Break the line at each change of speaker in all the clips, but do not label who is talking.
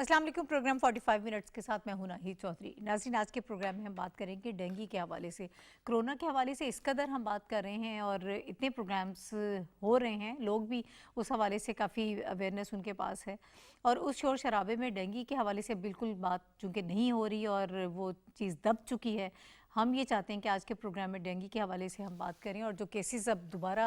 अस्सलाम वालेकुम। Programme 45 minutes के साथ मैं हूं नाहिद चौधरी। नाज़रीन, आज के प्रोग्राम में हम बात करेंगे डेंगू के हवाले से, कोरोना के हवाले से। इस कदर हम बात कर रहे हैं और इतने प्रोग्राम्स हो रहे हैं, लोग भी उस हवाले से काफ़ी अवेयरनेस उनके पास है। और उस शोर शराबे में डेंगू के हवाले से बिल्कुल बात चूँकि नहीं हो रही और वो चीज़ दब चुकी है, हम ये चाहते हैं कि आज के प्रोग्राम में डेंगू के हवाले से हम बात करें। और जो केसेस अब दोबारा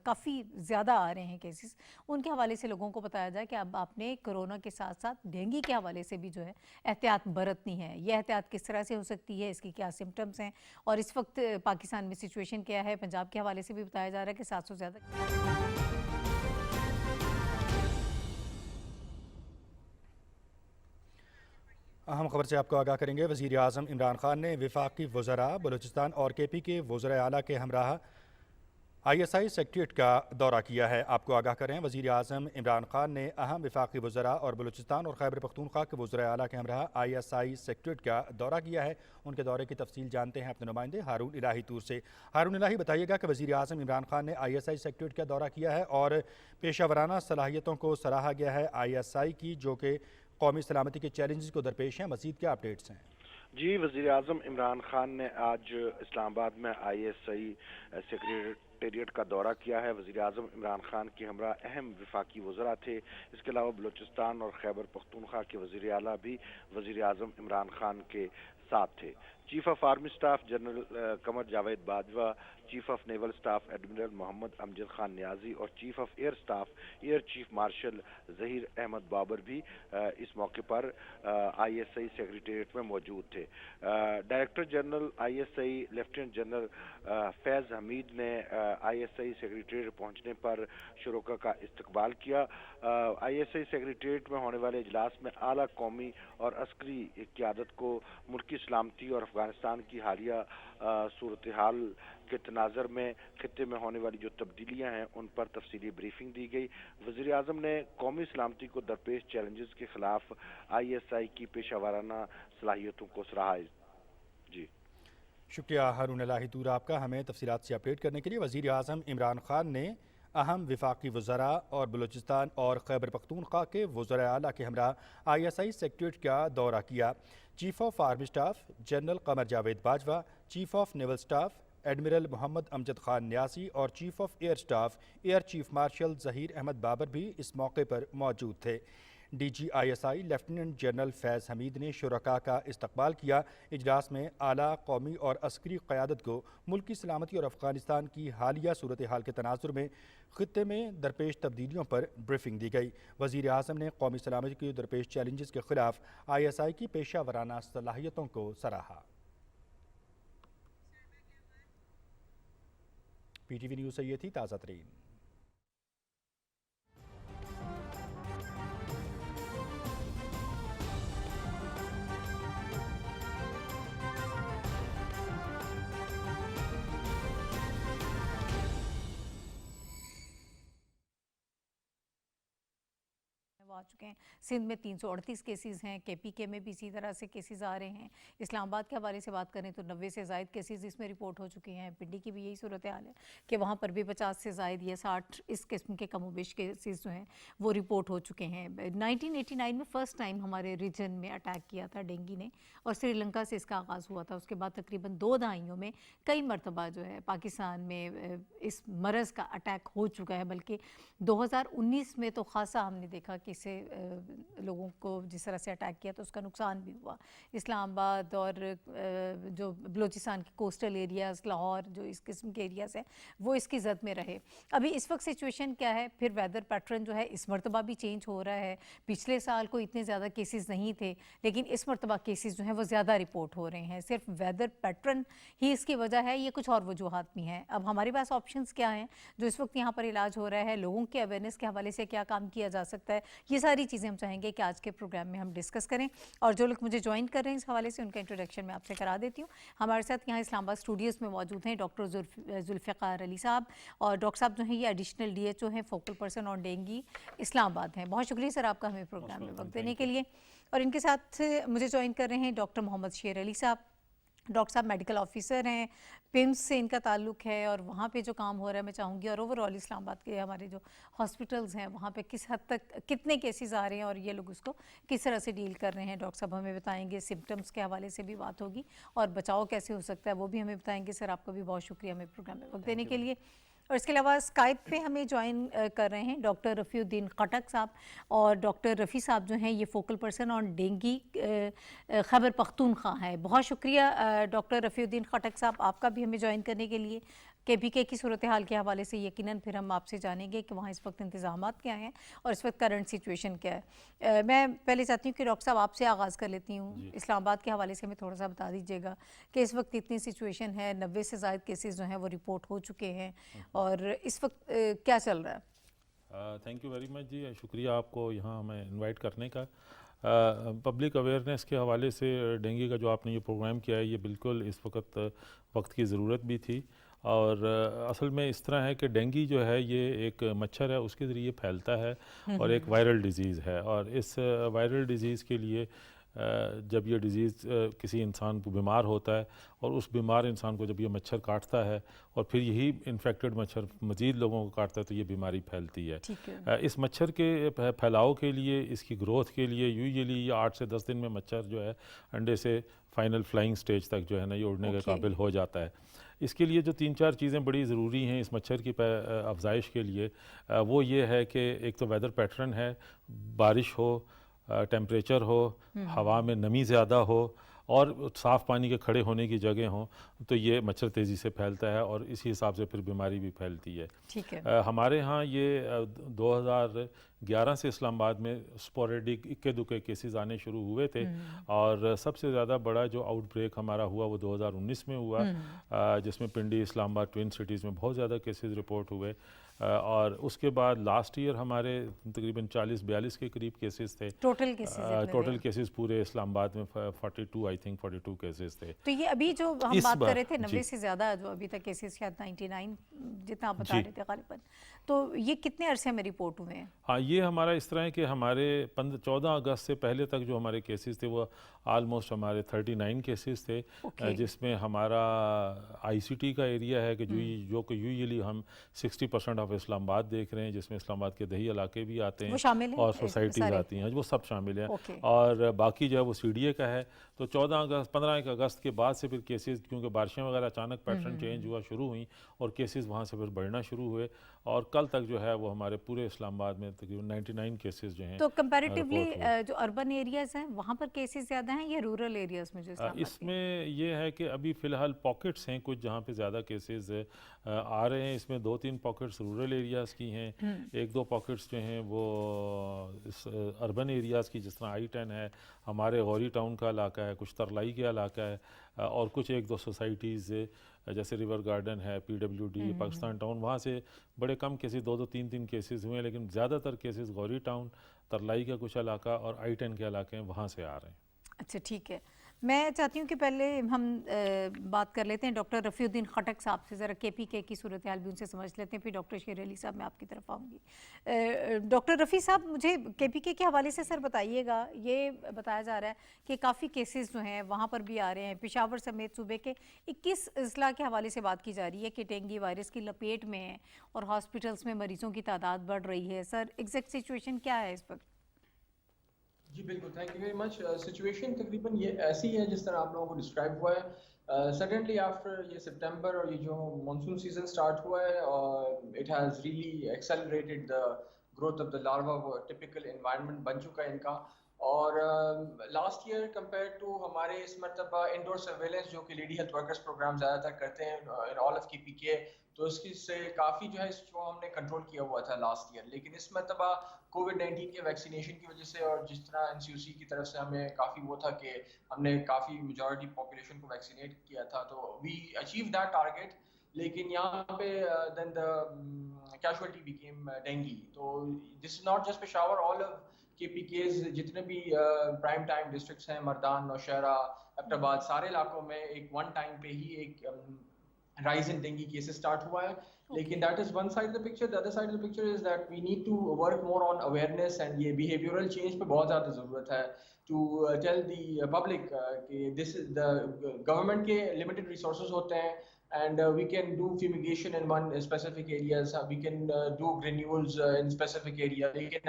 काफ़ी ज़्यादा आ रहे हैं केसेस, उनके हवाले से लोगों को बताया जाए कि अब आपने कोरोना के साथ साथ डेंगू के हवाले से भी जो है एहतियात बरतनी है। ये एहतियात किस तरह से हो सकती है, इसकी क्या सिम्टम्स हैं और इस वक्त पाकिस्तान में सिचुएशन क्या है। पंजाब के हवाले से भी बताया जा रहा है कि 700 से ज़्यादा।
अहम खबर से आपको आगाह करेंगे। वज़ीर आज़म इमरान खान ने वफाकी वज़रा बलूचिस्तान और KP के वज़रा आला के हमराह ISI सेक्रेटेरिएट का दौरा किया है। आपको आगाह करें, वज़ीर आज़म इमरान खान ने अहम वफाकी वज़रा और बलूचिस्तान और खैबर पख्तूनख्वा के वज़रा आला के हमराह ISI सेक्रेटेरिएट का दौरा किया है। उनके दौरे की तफसील जानते हैं अपने नुमाइंदे हारून इलाही तूर से। हारून इलाही, बताइएगा कि वज़ीर आज़म इमरान खान ने ISI सेक्रेटेरिएट का दौरा किया है और पेशावराना सलाहियतों को सराहा गया है ISI की, जो कि कौमी सलामती के चैलेंजेस को दरपेश हैं। मज़ीद क्या अपडेट्स हैं?
जी, वज़ीर आज़म इमरान खान ने आज इस्लामाबाद में ISI सेक्रेटेरिएट का दौरा किया है। वज़ीर आज़म इमरान खान के हमरा अहम वफाकी वज़रा थे। इसके अलावा बलूचिस्तान और खैबर पख्तूनख्वा के वज़ीर आला भी वज़ीर आज़म इमरान खान के साथ थे। Chief of army staff general Qamar Javed Bajwa, chief of naval staff admiral Muhammad Amjad Khan Niazi और chief of air staff air chief marshal Zaheer Ahmed Babar भी इस मौके पर ISI सेक्रेटेरिएट में मौजूद थे। Director general ISI lieutenant general Faiz Hameed ने ISI सेक्रेटेरिएट पहुंचने पर शुरोका का इस्तकबाल किया। ISI सेक्रेटेरिएट में होने वाले इजलास में आला कौमी और अस्करी क़यादत को मुल्की सलामती और अफगानिस्तान की हालिया सूरत हाल के तनाज़र में खित्ते में होने वाली जो तब्दीलियां हैं उन पर तफसीली ब्रीफिंग दी गई। वज़ीर आज़म ने कौमी सलामती को दरपेश चैलेंजेस के खिलाफ ISI की पेशावराना सलाहियतों को सराहा। जी
शुक्रिया हारून इलाही तूर आपका, हमें तफसीलात से अपडेट करने के लिए। वज़ीर आज़म इमरान खान ने अहम वफाकी वज़रा और बलूचिस्तान और खैबर पख्तूनख्वा के वज़रा आला के हमरा ISI सेक्रेटेरिएट का दौरा किया। Chief of army staff general Qamar Javed Bajwa, chief of naval staff admiral Muhammad Amjad Khan Niazi और chief of air staff air chief marshal Zaheer Ahmed Babar भी इस मौके पर मौजूद थे। DG ISI lieutenant general Faiz Hameed ने शुरका का इस्तकबाल किया। इजलास में आला कौमी और अस्करी क़यादत को मुल्की सलामती और अफगानिस्तान की हालिया सूरत हाल के तनाजुर में खित्ते में दरपेश तब्दीलियों पर ब्रीफिंग दी गई। वज़ीर आज़म ने कौमी सलामती के दरपेश चैलेंजेस के खिलाफ ISI की पेशा वराना सलाहियतों को सराहा। PTV न्यूज़ से ये थी ताज़ा तरीन।
आ चुके हैं। सिंध में 338 केसेस हैं, KPK में भी इसी तरह से केसेस आ रहे हैं। इस्लामाबाद के हवाले से बात करें तो 90 से ज़ायद केसेस इसमें रिपोर्ट हो चुके हैं। पिंडी की भी यही सूरत हाल है कि वहाँ पर भी 50 से ज़ायद या 60 इस किस्म के कमोबेश केसेस जो हैं वो रिपोर्ट हो चुके हैं। 1989 में फ़र्स्ट टाइम हमारे रीजन में अटैक किया था डेंगू ने और श्रीलंका से इसका आगाज़ हुआ था। उसके बाद तकरीबन 2 दहाइयों में कई मरतबा जो है पाकिस्तान में इस मरज़ का अटैक हो चुका है। बल्कि 2019 में तो ख़ासा हमने देखा कि से लोगों को जिस तरह से अटैक किया तो उसका नुकसान भी हुआ। इस्लामाबाद और जो बलूचिस्तान के कोस्टल एरियाज़, लाहौर, जो इस किस्म के एरियाज़ हैं वो इसकी जद में रहे। अभी इस वक्त सिचुएशन क्या है, फिर वेदर पैटर्न जो है इस मरतबा भी चेंज हो रहा है। पिछले साल को इतने ज़्यादा केसेस नहीं थे, लेकिन इस मरतबा केसेस जो हैं वो ज़्यादा रिपोर्ट हो रहे हैं। सिर्फ वेदर पैटर्न ही इसकी वजह है, ये कुछ और वजूहात भी हैं। अब हमारे पास ऑप्शंस क्या हैं जो इस वक्त यहाँ पर इलाज हो रहा है, लोगों के अवेयरनेस के हवाले से क्या काम किया जा सकता है, ये सारी चीज़ें हम चाहेंगे कि आज के प्रोग्राम में हम डिस्कस करें। और जो लोग मुझे ज्वाइन कर रहे हैं इस हवाले से उनका इंट्रोडक्शन मैं आपसे करा देती हूँ। हमारे साथ यहाँ इस्लामाबाद स्टूडियोज़ में मौजूद हैं डॉक्टर जुल्फ़िकार अली साहब, और डॉक्टर साहब जो हैं ये एडिशनल DHO हैं, focal person on dengue Islamabad हैं। बहुत शुक्रिया सर आपका हमें प्रोग्राम में वक्त देने के लिए। और इनके साथ मुझे ज्वाइन कर रहे हैं डॉक्टर मोहम्मद शेर अली साहब, ڈاکٹر صاحب میڈیکل آفیسر ہیں، پمس سے ان کا تعلق ہے، اور وہاں پہ جو کام ہو رہا ہے میں چاہوں گی، اور اوور آل اسلام آباد کے ہمارے جو ہاسپٹلز ہیں وہاں پہ کس حد تک کتنے کیسز آ رہے ہیں اور یہ لوگ اس کو کس طرح سے ڈیل کر رہے ہیں، ڈاکٹر صاحب ہمیں بتائیں گے. سمٹمس کے حوالے سے بھی بات ہوگی اور بچاؤ کیسے ہو سکتا ہے وہ بھی ہمیں بتائیں گے. سر آپ کا بھی بہت شکریہ ہمیں پروگرام میں وقت دینے کے لیے. اور اس کے علاوہ اسکائپ پہ ہمیں جوائن کر رہے ہیں ڈاکٹر رفیع الدین خٹک صاحب، اور ڈاکٹر رفیع صاحب جو ہیں یہ focal person on dengue Khyber Pakhtunkhwa ہے. بہت شکریہ ڈاکٹر رفیع الدین خٹک صاحب آپ کا بھی ہمیں جوائن کرنے کے لیے. KPK کی صورتحال کے حوالے سے یقیناً پھر ہم آپ سے جانیں گے کہ وہاں اس وقت انتظامات کیا ہیں اور اس وقت کرنٹ سچویشن کیا ہے. میں پہلے چاہتی ہوں کہ ڈاکٹر صاحب آپ سے آغاز کر لیتی ہوں. اسلام آباد کے حوالے سے ہمیں تھوڑا سا بتا دیجیے گا کہ اس وقت اتنی سچویشن ہے، 90 سے زائد کیسز جو ہیں وہ رپورٹ ہو چکے ہیں، اور اس وقت کیا چل رہا ہے؟
تھینک یو ویری مچ جی، شکریہ آپ کو یہاں ہمیں انوائٹ کرنے کا. پبلک اویئرنیس کے حوالے سے ڈینگی کا جو آپ نے یہ پروگرام کیا ہے یہ بالکل اس وقت کی ضرورت بھی تھی. اور اصل میں اس طرح ہے کہ ڈینگی جو ہے یہ ایک مچھر ہے، اس کے ذریعے پھیلتا ہے اور ایک وائرل ڈیزیز ہے. اور اس وائرل ڈیزیز کے لیے جب یہ ڈیزیز کسی انسان کو بیمار ہوتا ہے اور اس بیمار انسان کو جب یہ مچھر کاٹتا ہے اور پھر یہی انفیکٹڈ مچھر مزید لوگوں کو کاٹتا ہے تو یہ بیماری پھیلتی ہے. اس مچھر کے پھیلاؤ کے لیے، اس کی گروتھ کے لیے یوزلی یہ 8 سے 10 دن میں مچھر جو ہے انڈے سے فائنل فلائنگ سٹیج تک جو ہے نا یہ اڑنے کے قابل ہو جاتا ہے. اس کے لیے جو 3-4 چیزیں بڑی ضروری ہیں اس مچھر کی افزائش کے لیے، وہ یہ ہے کہ ایک تو ویدر پیٹرن ہے، بارش ہو، ٹیمپریچر ہو، ہوا میں نمی زیادہ ہو اور صاف پانی کے کھڑے ہونے کی جگہ ہوں، تو یہ مچھر تیزی سے پھیلتا ہے اور اسی حساب سے پھر بیماری بھی پھیلتی ہے. ہمارے ہاں یہ 2011 سے اسلام آباد میں سپوریڈک اکے دکے کیسز آنے شروع ہوئے تھے، اور سب سے زیادہ بڑا جو آؤٹ بریک ہمارا ہوا وہ 2019 میں ہوا، جس میں پنڈی، اسلام آباد ٹوئن سٹیز میں بہت زیادہ کیسز رپورٹ ہوئے. اور اس کے بعد لاسٹ ایئر ہمارے تقریباً 40-42 کے قریب کیسز تھے. ٹوٹل کیسز پورے اسلام آباد میں 42 کیسز تھے.
تو یہ ابھی جو ہم بات کر رہے تھے 90 سے زیادہ جو ابھی تک کیسز شاید 99 جتنا آپ بتا رہے تھے غالباً، تو یہ کتنے عرصے میں رپورٹ ہوئے ہیں؟
ہاں، یہ ہمارا اس طرح ہے کہ ہمارے 14 اگست سے پہلے تک جو ہمارے کیسز تھے وہ آلموسٹ ہمارے 39 کیسز تھے، جس میں ہمارا ICT کا ایریا ہے کہ جو کہ یوزلی ہم 60% آف اسلام آباد دیکھ رہے ہیں، جس میں اسلام آباد کے دیہی علاقے بھی آتے ہیں اور سوسائٹیز آتی ہیں، وہ سب شامل ہیں. اور باقی جو ہے وہ CDA کا ہے. تو 15 اگست کے بعد سے پھر کیسز، کیونکہ بارشیں وغیرہ اچانک پیٹرن چینج ہوا شروع ہوئیں اور کیسز وہاں سے پھر بڑھنا شروع ہوئے، اور کل تک جو ہے وہ ہمارے پورے اسلام آباد میں تقریباً 99 کیسز جو ہیں.
تو کمپیریٹیولی جو اربن ایریاز ہیں وہاں پر کیسز زیادہ ہیں یا رورل ایریاز میں جو اسلام آباد کے؟
اس میں یہ ہے کہ ابھی فی الحال پاکٹس ہیں کچھ جہاں پہ زیادہ کیسز آ رہے ہیں. اس میں 2-3 پاکٹس رورل ایریاز کی ہیں، 1-2 پاکٹس جو ہیں وہ اربن ایریاز کی، جس طرح I-10 ہے، ہمارے غوری ٹاؤن کا علاقہ ہے، کچھ ترلائی کا علاقہ ہے، اور کچھ 1-2 سوسائٹیز جیسے ریور گارڈن ہے، PWD، پاکستان ٹاؤن، وہاں سے بڑے کم کیسز 2-2 3-3 کیسز ہوئے ہیں، لیکن زیادہ تر کیسز غوری ٹاؤن، ترلائی کا کچھ علاقہ اور I-10 کے علاقے ہیں وہاں سے آ رہے ہیں.
اچھا ٹھیک ہے. میں چاہتی ہوں کہ پہلے ہم بات کر لیتے ہیں ڈاکٹر رفیع الدین خٹک صاحب سے، ذرا KPK کی صورتحال بھی ان سے سمجھ لیتے ہیں، پھر ڈاکٹر شیر علی صاحب میں آپ کی طرف آؤں گی. ڈاکٹر رفیع صاحب مجھے KPK کے حوالے سے سر بتائیے گا، یہ بتایا جا رہا ہے کہ کافی کیسز جو ہیں وہاں پر بھی آ رہے ہیں، پشاور سمیت صوبے کے 21 اضلاع کے حوالے سے بات کی جا رہی ہے کہ ڈینگی وائرس کی لپیٹ میں ہیں اور ہاسپٹلس میں مریضوں کی تعداد بڑھ رہی ہے. سر ایگزیکٹ سچویشن کیا ہے اس وقت؟
جی بالکل، thank you very much. Situation تقریباً یہ ایسی ہے جس طرح آپ لوگوں کو ڈسکرائب ہوا ہے. سڈنلی آفٹر یہ سپٹمبر اور یہ جو مانسون سیزن سٹارٹ ہوا ہے، it has really accelerated the growth of the larva. وہ ٹپیکل انوائرمنٹ بن چکا ہے ان کا. اور لاسٹ ایئر کمپیئر ٹو ہمارے اس مرتبہ انڈور سرویلنس جو کہ لیڈی ہیلتھ ورکرز پروگرام زیادہ تر کرتے ہیں ان آل آف KPK، تو اس کی سے کافی جو ہے اس کو ہم نے کنٹرول کیا ہوا تھا لاسٹ ایئر. لیکن اس مرتبہ کووڈ-19 کے ویکسینیشن کی وجہ سے اور جس طرح NCOC کی طرف سے ہمیں کافی وہ تھا کہ ہم نے کافی میجورٹی پاپولیشن کو ویکسینیٹ کیا تھا، تو وی اچیو دیٹ ٹارگیٹ. لیکن یہاں پہ دین دا کیجوالٹی بیکیم ڈینگی. تو this is not just Peshawar, all of KPKs جتنے بھی پرائم ٹائم ڈسٹرکٹس ہیں، مردان، نوشہرہ، ایبٹ آباد، سارے علاقوں میں ایک ون ٹائم پہ ہی ایک rise in dengue cases start hua hai. Lekin that is one side of the picture. The other side of the picture is that we need to work more on awareness, and ye behavioral change pe bahut zyada zarurat hai to tell the public ki this is the government ke limited resources hote hain, and we can do fumigation in one specific areas, we can do granules in specific area, lekin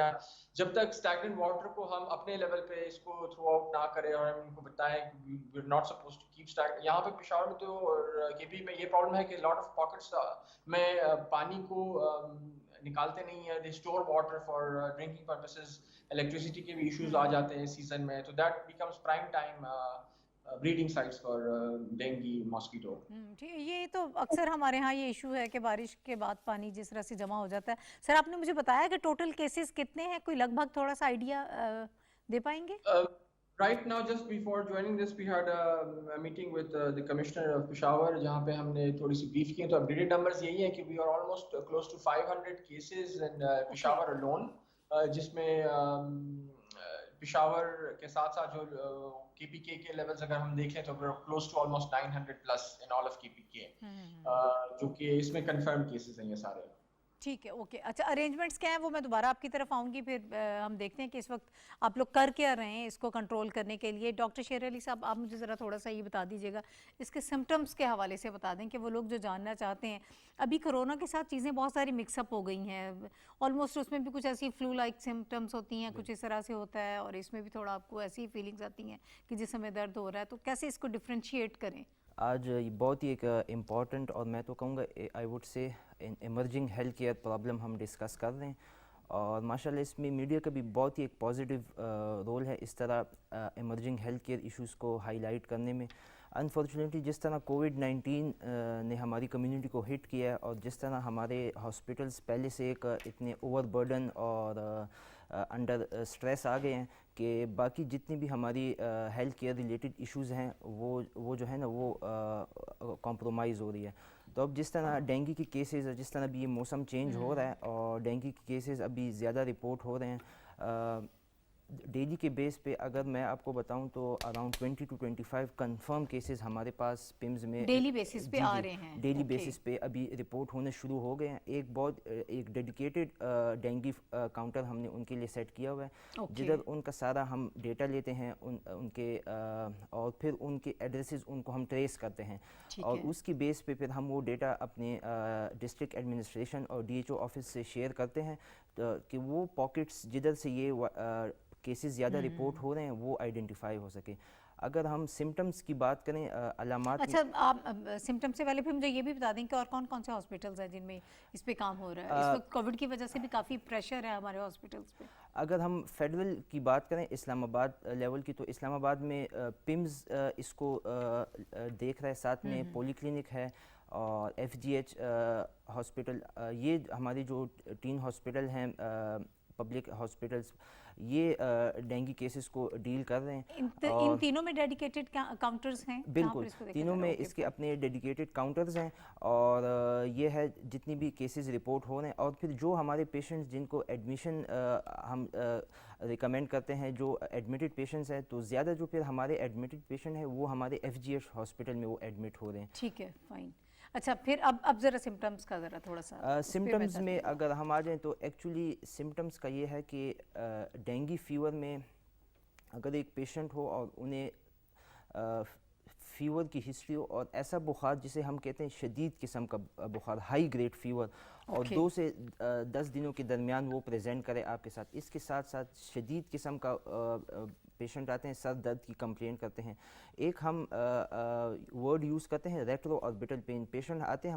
जब तक stagnant water को हम अपने level पे इसको throw out ना करें और हम इनको बताएं कि we're not supposed to keep stagnant. यहाँ पे पेशावर में तो और केपी में ये प्रॉब्लम है कि lot of pockets में पानी को निकालते नहीं है, they store water for drinking purposes, electricity के भी issues आ जाते हैं season में, तो that becomes prime time breeding sites for dengue mosquito.
ठीक है, ये तो अक्सर हमारे यहाँ ये इशू है कि बारिश के बाद पानी जिस तरह से जमा हो जाता है. सर आपने मुझे बताया कि टोटल केसेस कितने हैं, कोई लगभग थोड़ा सा आइडिया दे पाएंगे?
Right now, just before joining this, we had a meeting with the Commissioner of Peshawar, जहाँ पे हमने थोड़ी सी brief की. तो updated numbers यही है कि we are almost close to 500 cases in Peshawar alone, जिसमें पेशावर के साथ साथ जो केपीके के लेवल्स अगर हम देखें तो we're close to almost 900 plus in all of KPK, जो कि इसमें confirmed cases हैं ये सारे.
ठीक है, ओके. अच्छा, अरेंजमेंट्स क्या है वो मैं दोबारा आपकी तरफ आऊँगी, फिर हम देखते हैं कि इस वक्त आप लोग कर क्या रहे हैं इसको कंट्रोल करने के लिए. डॉक्टर शेर अली साहब, आप मुझे ज़रा थोड़ा सा ये बता दीजिएगा, इसके सिम्टम्स के हवाले से बता दें कि वो लोग जो जानना चाहते हैं. अभी कोरोना के साथ चीज़ें बहुत सारी मिक्सअप हो गई हैं, ऑलमोस्ट उसमें भी कुछ ऐसी फ्लू लाइक सिम्टम्स होती हैं, कुछ इस तरह से होता है, और इसमें भी थोड़ा आपको ऐसी फीलिंग्स आती हैं कि जिस समय दर्द हो रहा है, तो कैसे इसको डिफ्रेंशिएट करें?
आज बहुत ही एक इम्पॉर्टेंट और मैं तो कहूँगा I would say emerging health care problem हम डिस्कस कर रहे हैं, और माशाल्लाह इसमें मीडिया का भी बहुत ही एक पॉजिटिव रोल है इस तरह इमर्जिंग हेल्थ केयर इश्यूज़ को हाईलाइट करने में. अनफॉर्चुनेटली जिस तरह कोविड-19 ने हमारी कम्युनिटी को हिट किया है, और जिस तरह हमारे हॉस्पिटल्स पहले से एक इतने ओवरबर्डन और अंडर स्ट्रेस आ गए हैं कि बाकी जितनी भी हमारी हेल्थ केयर रिलेटेड इश्यूज़ हैं वो जो है ना वो कॉम्प्रोमाइज़ हो रही है. तो अब जिस तरह डेंगू के केसेस, जिस तरह अभी ये मौसम चेंज हो रहा है और डेंगू के केसेस अभी ज़्यादा रिपोर्ट हो रहे हैं, डेली के बेस पे अगर मैं आपको बताऊं तो अराउंड 20 to 25 कंफर्म केसेस हमारे पास पिम्स में
डेली बेसिस पे आ रहे हैं.
डेली बेसिस पे अभी रिपोर्ट होने शुरू हो गए हैं. एक डेडिकेटेड डेंगू काउंटर हमने उनके लिए सेट किया हुआ है, जिधर उनका सारा हम डेटा लेते हैं उनके और फिर उनके एड्रेसेस उनको हम ट्रेस करते हैं, और उसकी बेस पे फिर हम वो डेटा अपने डिस्ट्रिक्ट एडमिनिस्ट्रेशन और DHO ऑफिस से शेयर करते हैं कि वो पॉकेट्स जिधर से ये केसेस ज़्यादा रिपोर्ट हो रहे हैं वो आइडेंटिफाई हो सके. अगर हम सिम्टम्स की बात करें, अलामात.
अच्छा, आप सिम्टम्स से पहले फिर मुझे ये भी बता दें कि और कौन कौन से हॉस्पिटल्स हैं जिनमें इस पे काम हो रहा है? इस वक्त कोविड की वजह से भी काफ़ी प्रेशर है हमारे हॉस्पिटल्स पे.
अगर हम फेडरल की बात करें इस्लामाबाद लेवल की, तो इस्लामाबाद में पिम्स इसको देख रहा है, साथ में पॉली क्लिनिक है और FGH हॉस्पिटल. ये हमारी जो 3 हॉस्पिटल हैं पब्लिक हॉस्पिटल्स, ये डेंगू केसेस को डील कर रहे हैं.
इन तीनों में डेडिकेटेड काउंटर्स हैं?
बिल्कुल, तीनों में इसके अपने डेडिकेटेड काउंटर्स हैं, और ये है जितनी भी केसेस रिपोर्ट हो रहे हैं, और फिर जो हमारे पेशेंट्स जिनको एडमिशन हम रिकमेंड करते हैं, जो एडमिटेड पेशेंट्स हैं, तो ज़्यादा जो फिर हमारे एडमिटेड पेशेंट हैं वो हमारे FGH हॉस्पिटल में वो एडमिट हो रहे हैं.
ठीक है, फाइन. अच्छा, फिर अब ज़रा सिम्टम्स का ज़रा थोड़ा सा
सिम्टम्स में अगर हम आ जाएं तो एक्चुअली सिम्टम्स का ये है कि डेंगू फीवर में अगर एक पेशेंट हो और उन्हें फीवर की हिस्ट्री हो और ऐसा बुखार जिसे हम कहते हैं शदीद किस्म का बुखार, हाई ग्रेड फीवर, और 2 से 10 दिनों के दरमियान वो प्रेजेंट करे आपके साथ. इसके साथ साथ शदीद किस्म का पेशेंट आते हैं, सर दर्द की कंप्लेंट करते हैं. एक हम वर्ड यूज़ करते हैं रेट्रो ऑर्बिटल पेन. पेशेंट आते हैं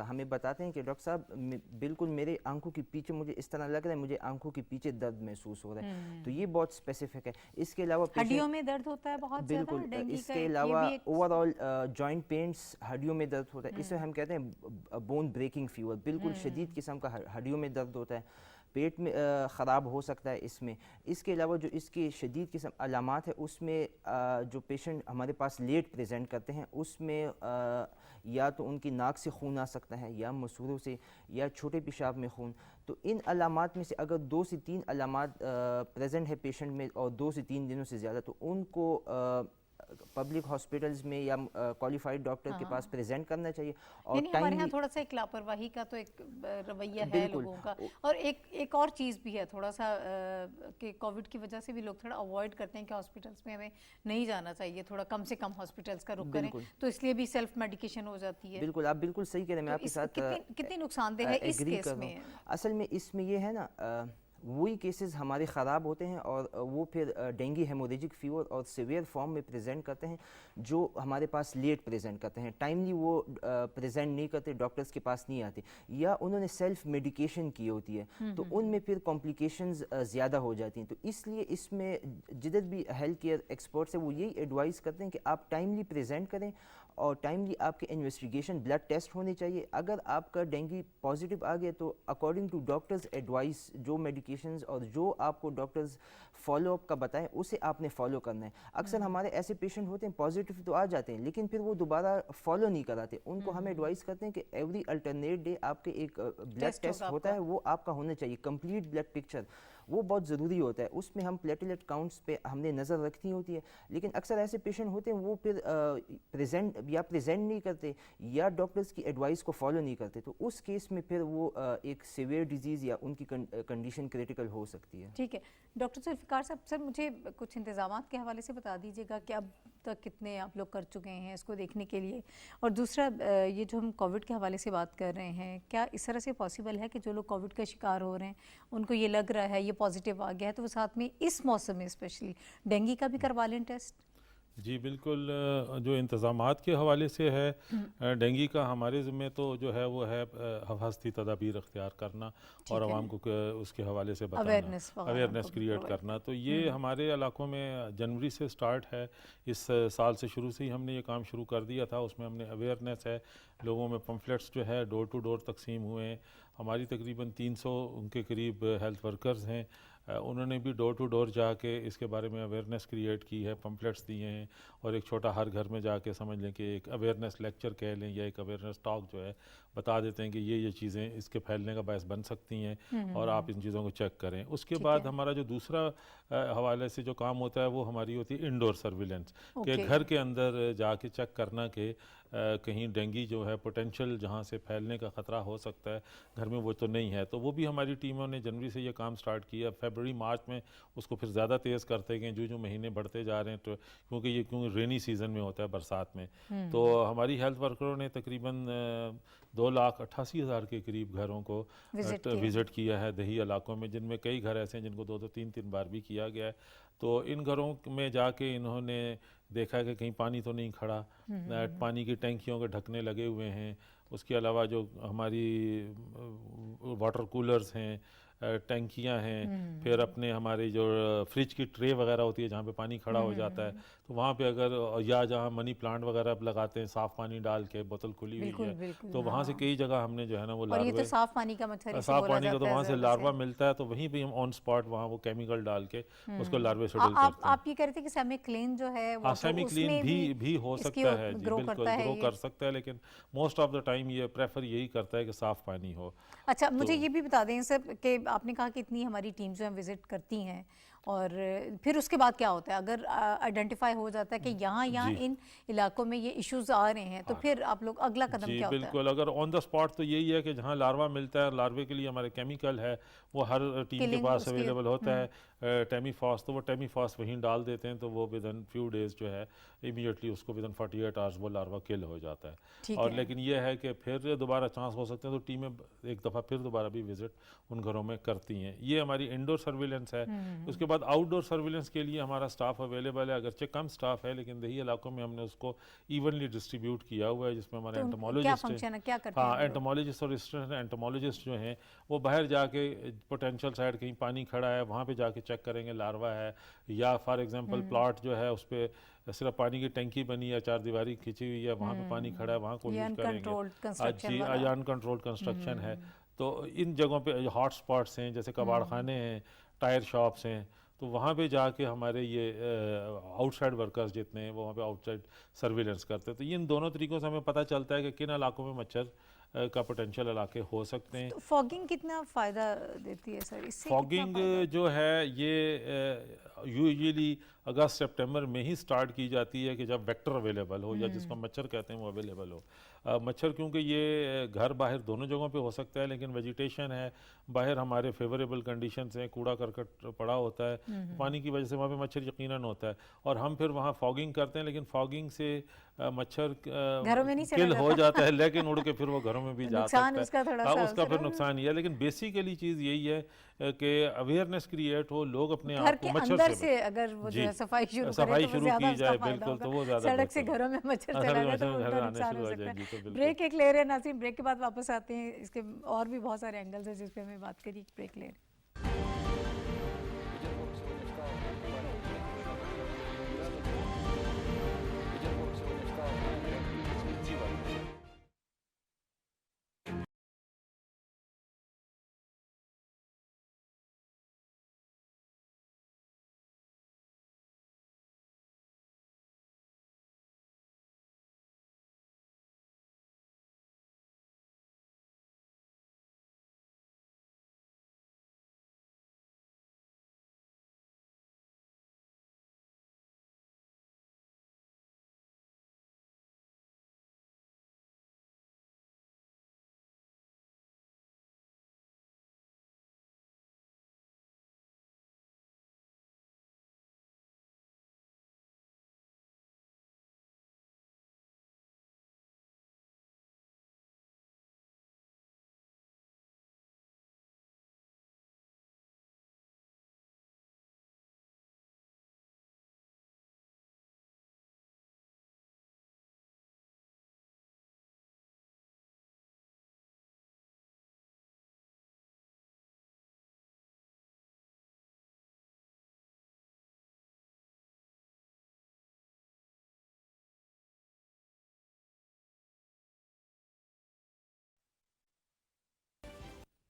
हमें बताते हैं कि डॉक्टर साहब बिल्कुल मेरे आंखों के पीछे मुझे इस तरह लग रहा है, मुझे आंखों के पीछे दर्द महसूस हो रहा है. तो ये बहुत स्पेसिफिक है. इसके अलावा
हड्डियों में दर्द होता है बहुत ज़्यादा.
बिल्कुल, इसके अलावा ओवरऑल जॉइंट पेन्स, हड्डियों में दर्द होता है. इसे हम कहते हैं बोन ब्रेकिंग फीवर. बिल्कुल शदीद किस्म का हड्डियों में दर्द होता है. पेट में ख़राब हो सकता है इसमें. इसके अलावा जो इसकी शदीद किस्म अलामात है उसमें जो पेशेंट हमारे पास लेट प्रेजेंट करते हैं उसमें या तो उनकी नाक से खून आ सकता है, या मसूरों से, या छोटे पेशाब में खून. तो इन अलामात में से अगर 2 से 3 अलामात प्रेजेंट है पेशेंट में और 2 से 3 दिनों से ज़्यादा, तो उनको पब्लिक हॉस्पिटल्स में या क्वालिफाइड डॉक्टर के पास प्रेजेंट करना चाहिए और
यानी हमारे यहाँ
टाइमली
थोड़ा सा एक लापरवाही का तो एक रवैया है
बिल्कुल।
लोगों का, और एक और चीज़ भी है थोड़ा सा कि कोविड की वजह से भी लोग थोड़ा अवॉइड करते हैं कि हॉस्पिटल्स में हमें नहीं जाना चाहिए, थोड़ा कम से कम हॉस्पिटल्स का रुख करें,
बिल्कुल।
तो इसलिए भी सेल्फ मेडिकेशन हो जाती है।
बिल्कुल आप बिल्कुल सही कह रहे हैं, मैं
तो
आपके
इस
साथ
कितनी नुकसानदेह है इस
एग्री
केस
कर रहा
में?
हूँ। असल में इसमें ये है ना वही केसेस हमारे ख़राब होते हैं और वो फिर डेंगू हेमोरेजिक फीवर और सीवियर फॉर्म में प्रेजेंट करते हैं, जो हमारे पास लेट प्रेजेंट करते हैं, टाइमली वो प्रेजेंट नहीं करते, डॉक्टर्स के पास नहीं आते, या उन्होंने सेल्फ मेडिकेशन की होती है, तो उनमें फिर कॉम्प्लिकेशंस ज़्यादा हो जाती हैं। तो इसलिए इसमें जिधर भी हेल्थ केयर एक्सपर्ट्स हैं वो यही एडवाइस करते हैं कि आप टाइमली प्रेजेंट करें और टाइमली आपके इन्वेस्टिगेशन ब्लड टेस्ट होने चाहिए। अगर आपका डेंगू पॉजिटिव आ गया तो अकॉर्डिंग टू डॉक्टर्स एडवाइस जो मेडिकेशंस और जो आपको डॉक्टर्स फॉलो अप का बताएं उसे आपने फॉलो करना है। अक्सर हमारे ऐसे पेशेंट होते हैं पॉजिटिव तो आ जाते हैं लेकिन फिर वो दोबारा फॉलो नहीं कराते, उनको हम एडवाइस करते हैं कि एवरी अल्टरनेट डे आपके एक ब्लड टेस्ट होता है, वो आपका होना चाहिए, कंप्लीट ब्लड पिक्चर, वो बहुत ज़रूरी होता है। उसमें हम प्लेटलेट काउंट्स पे हमने नज़र रखनी होती है, लेकिन अक्सर ऐसे पेशेंट होते हैं वो फिर प्रेजेंट नहीं करते या डॉक्टर्स की एडवाइस को फॉलो नहीं करते, तो उस केस में फिर वो एक सीवियर डिजीज़ या उनकी कंडीशन क्रिटिकल हो सकती है।
ठीक है डॉक्टर जुल्फ़िकार साहब, सर मुझे कुछ इंतज़ामात के हवाले से बता दीजिएगा कि अब तक कितने आप लोग कर चुके हैं इसको देखने के लिए, और दूसरा ये जो हम कोविड के हवाले से बात कर रहे हैं, क्या इस तरह से पॉसिबल है कि जो लोग कोविड का शिकार हो रहे हैं उनको ये लग रहा है ये पॉजिटिव आ गया है तो वो साथ में इस मौसम में स्पेशली डेंगू का भी करवा लें टेस्ट?
जी बिल्कुल, जो इंतज़ामात के हवाले से है डेंगू का हमारे ज़िम्मे तो जो है वो है हफाजती तदाबीर अख्तियार करना और आवाम को उसके हवाले से बताना, अवेयरनेस क्रिएट करना। तो ये हमारे इलाकों में जनवरी से स्टार्ट है, इस साल से शुरू से ही हमने ये काम शुरू कर दिया था। उसमें हमने अवेयरनेस है, लोगों में पम्फलेट्स जो है डोर टू डोर तकसीम हुए हैं। हमारी तकरीबन 300 उनके करीब हेल्थ वर्कर्स हैं, उन्होंने भी डोर टू डोर जाके इसके बारे में अवेयरनेस क्रिएट की है, पम्फलेट्स दिए हैं, और एक छोटा हर घर में जाके समझ लें कि एक अवेयरनेस लेक्चर कह लें या एक अवेयरनेस टॉक जो है बता देते हैं कि ये चीज़ें इसके फैलने का बायस बन सकती हैं और आप इन चीज़ों को चेक करें। उसके बाद हमारा जो दूसरा हवाले से जो काम होता है वो हमारी होती है इंडोर सर्विलेंस, कि घर के अंदर जाके चेक करना कि कहीं डेंगू जो है पोटेंशियल जहाँ से फैलने का ख़तरा हो सकता है घर में वो तो नहीं है, तो वो भी हमारी टीमों ने जनवरी से ये काम स्टार्ट किया। फरवरी मार्च में उसको फिर ज़्यादा तेज़ करते गए जो महीने बढ़ते जा रहे हैं, तो क्योंकि रेनी सीज़न में होता है, बरसात में, तो हमारी हेल्थ वर्करों ने तकरीबन 2,88,000 के करीब घरों को विज़िट किया है दही इलाकों में, जिनमें कई घर ऐसे हैं जिनको 2-2 3-3 बार भी किया गया है। तो इन घरों में जाके इन्होंने देखा कि कहीं पानी तो नहीं खड़ा, पानी की टैंकियों के ढकने लगे हुए हैं, उसके अलावा जो हमारी वाटर कूलर्स हैं, टैंकियां हैं, फिर अपने हमारे जो फ्रिज की ट्रे वगैरह होती है जहाँ पे पानी खड़ा हो जाता है, तो वहाँ पे अगर या जहाँ मनी प्लांट वगैरह लगाते हैं साफ़ पानी डाल के, बोतल खुली हुई है, तो वहाँ से कई जगह हमने जो है ना वो
और ये तो साफ़ पानी का मच्छर,
साफ़ पानी का तो वहाँ से लार्वा मिलता है, तो वहीं पे हम ऑन स्पॉट वहाँ वो केमिकल डाल के उसको लार्वे शेड्यूल करते हैं।
आप ये कह रहे थे कि सेमी क्लीन जो है
सेमी क्लीन भी हो सकता है, जी बिल्कुल ग्रो कर सकता है, लेकिन मोस्ट ऑफ द टाइम ये प्रेफर यही करता है कि साफ़ पानी हो।
अच्छा मुझे ये भी बता दें सर कि आपने कहा कि इतनी हमारी टीम जो है विजिट करती हैं, और फिर उसके बाद क्या होता है अगर आइडेंटिफाई हो जाता है कि यहाँ इन इलाकों में ये इश्यूज आ रहे हैं, तो फिर आप लोग अगला कदम क्या होता है?
बिल्कुल, अगर ऑन द स्पॉट तो यही है कि जहाँ लार्वा मिलता है, लार्वे के लिए हमारे केमिकल है वो हर टीम के पास अवेलेबल होता है, टेमीफॉस, तो वो टेमीफॉस वहीं डाल देते हैं, तो वो विद इन फ्यू डेज जो है इमीडिएटली उसको विद इन 48 आवर्स वो लार्वा किल हो जाता है। और लेकिन ये है कि फिर दोबारा चांस हो सकते हैं, तो टीमें एक दफ़ा फिर दोबारा भी विजिट उन घरों में करती हैं। ये हमारी इंडोर सर्विलेंस है। उसके बाद आउटडोर सर्विलेंस के लिए हमारा स्टाफ अवेलेबल है, अगरचे कम स्टाफ है लेकिन दही इलाकों में हमने उसको इवनली डिस्ट्रीब्यूट किया हुआ है, जिसमें हमारे एंटोमोलॉजिस्ट एंटोमोलॉजिस्ट और असिस्टेंट एंटोमोलॉजिस्ट जो हैं वो बाहर जाके पोटेंशियल साइड कहीं पानी खड़ा है वहाँ पे जाके चेक करेंगे लार्वा है, या फॉर एग्जांपल प्लॉट जो है उस पर सिर्फ पानी की टंकी बनी है, 4 दीवारी खिंची हुई है, वहाँ पे पानी खड़ा है, वहाँ कोशिश करेंगे। अनकंट्रोल्ड कंस्ट्रक्शन है, तो इन जगहों पे हॉट स्पॉट्स हैं जैसे कबाड़ खाने हैं, टायर शॉप्स हैं, तो वहाँ पे जाके हमारे ये आउटसाइड वर्कर्स जितने हैं वो वहाँ पे आउटसाइड सर्विलेंस करते हैं। तो इन दोनों तरीक़ों से हमें पता चलता है कि किन इलाकों में मच्छर का पोटेंशियल इलाके हो सकते हैं।
तो फॉगिंग कितना फ़ायदा देती है सर? इससे
फॉगिंग जो है ये यूजुअली اگست سپٹمبر میں ہی سٹارٹ کی جاتی ہے کہ جب ویکٹر اویلیبل ہو یا جس کو مچھر کہتے ہیں وہ اویلیبل ہو. مچھر کیونکہ یہ گھر باہر دونوں جگہوں پہ ہو سکتا ہے لیکن ویجیٹیشن ہے باہر ہمارے فیوریبل کنڈیشنز ہیں کوڑا کرکٹ پڑا ہوتا ہے پانی کی وجہ سے وہاں پہ مچھر یقیناً ہوتا ہے اور ہم پھر وہاں فاگنگ کرتے ہیں لیکن فاگنگ سے مچھر
گھروں میں نہیں چلا
کل ہو
جاتا.
جاتا ہے لیکن اڑ کے پھر وہ گھروں میں بھی جا
نقصان
سکتا
اس کا تھوڑا
ہے.
سا
اس کا پھر نقصان یہ ہے لیکن بیسیکلی چیز یہی ہے کہ اویئرنیس کریٹ ہو لوگ اپنے
گھر
آپ
کے
کو مچھر
اندر سے اگر وہ جو ہے صفائی شروع کرے تو وہ
کی
زیادہ
جائے
اس کا فائدہ
بالکل تو وہ
ہوگا.
زیادہ
سڑک سے
بہتر
گھروں میں مچھر
ہے.
چلا جائے تو
گھر
ان کا
آنے
نقصان
شروع
ہو
ہو
سکتا
جائیں گی تو
ہے.
بالکل.
بریک ایک لے رہے ہیں ناظرین, بریک کے بعد واپس آتے ہیں. اس کے اور بھی بہت سارے اینگلز ہیں جس پہ ہمیں بات کری. بریک لے رہے ہیں.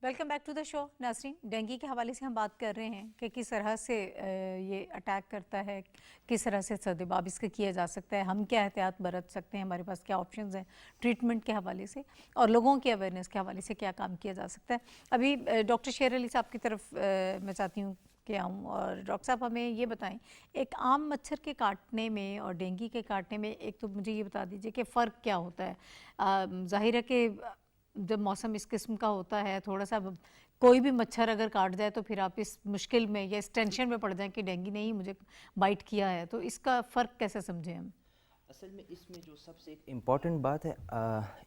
ویلکم بیک ٹو دا شو. ناظرین, ڈینگی کے حوالے سے ہم بات کر رہے ہیں کہ کس طرح سے یہ اٹیک کرتا ہے, کس طرح سے سدباب اس کا کیا جا سکتا ہے, ہم کیا احتیاط برت سکتے ہیں, ہمارے پاس کیا آپشنز ہیں ٹریٹمنٹ کے حوالے سے, اور لوگوں کی اویئرنیس کے حوالے سے کیا کام کیا جا سکتا ہے. ابھی ڈاکٹر شیر علی صاحب کی طرف میں چاہتی ہوں کہ آؤں, اور ڈاکٹر صاحب ہمیں یہ بتائیں ایک عام مچھر کے کاٹنے میں اور ڈینگی کے کاٹنے میں ایک تو مجھے یہ بتا دیجئے کہ فرق کیا ہوتا ہے. ظاہر ہے کہ جب موسم اس قسم کا ہوتا ہے تھوڑا سا کوئی بھی مچھر اگر کاٹ جائے تو پھر آپ اس مشکل میں یا اس ٹینشن میں پڑ جائیں کہ ڈینگی نے ہی مجھے بائٹ کیا ہے, تو اس کا فرق کیسے سمجھیں ہم؟
اصل میں اس میں جو سب سے ایک امپورٹنٹ بات ہے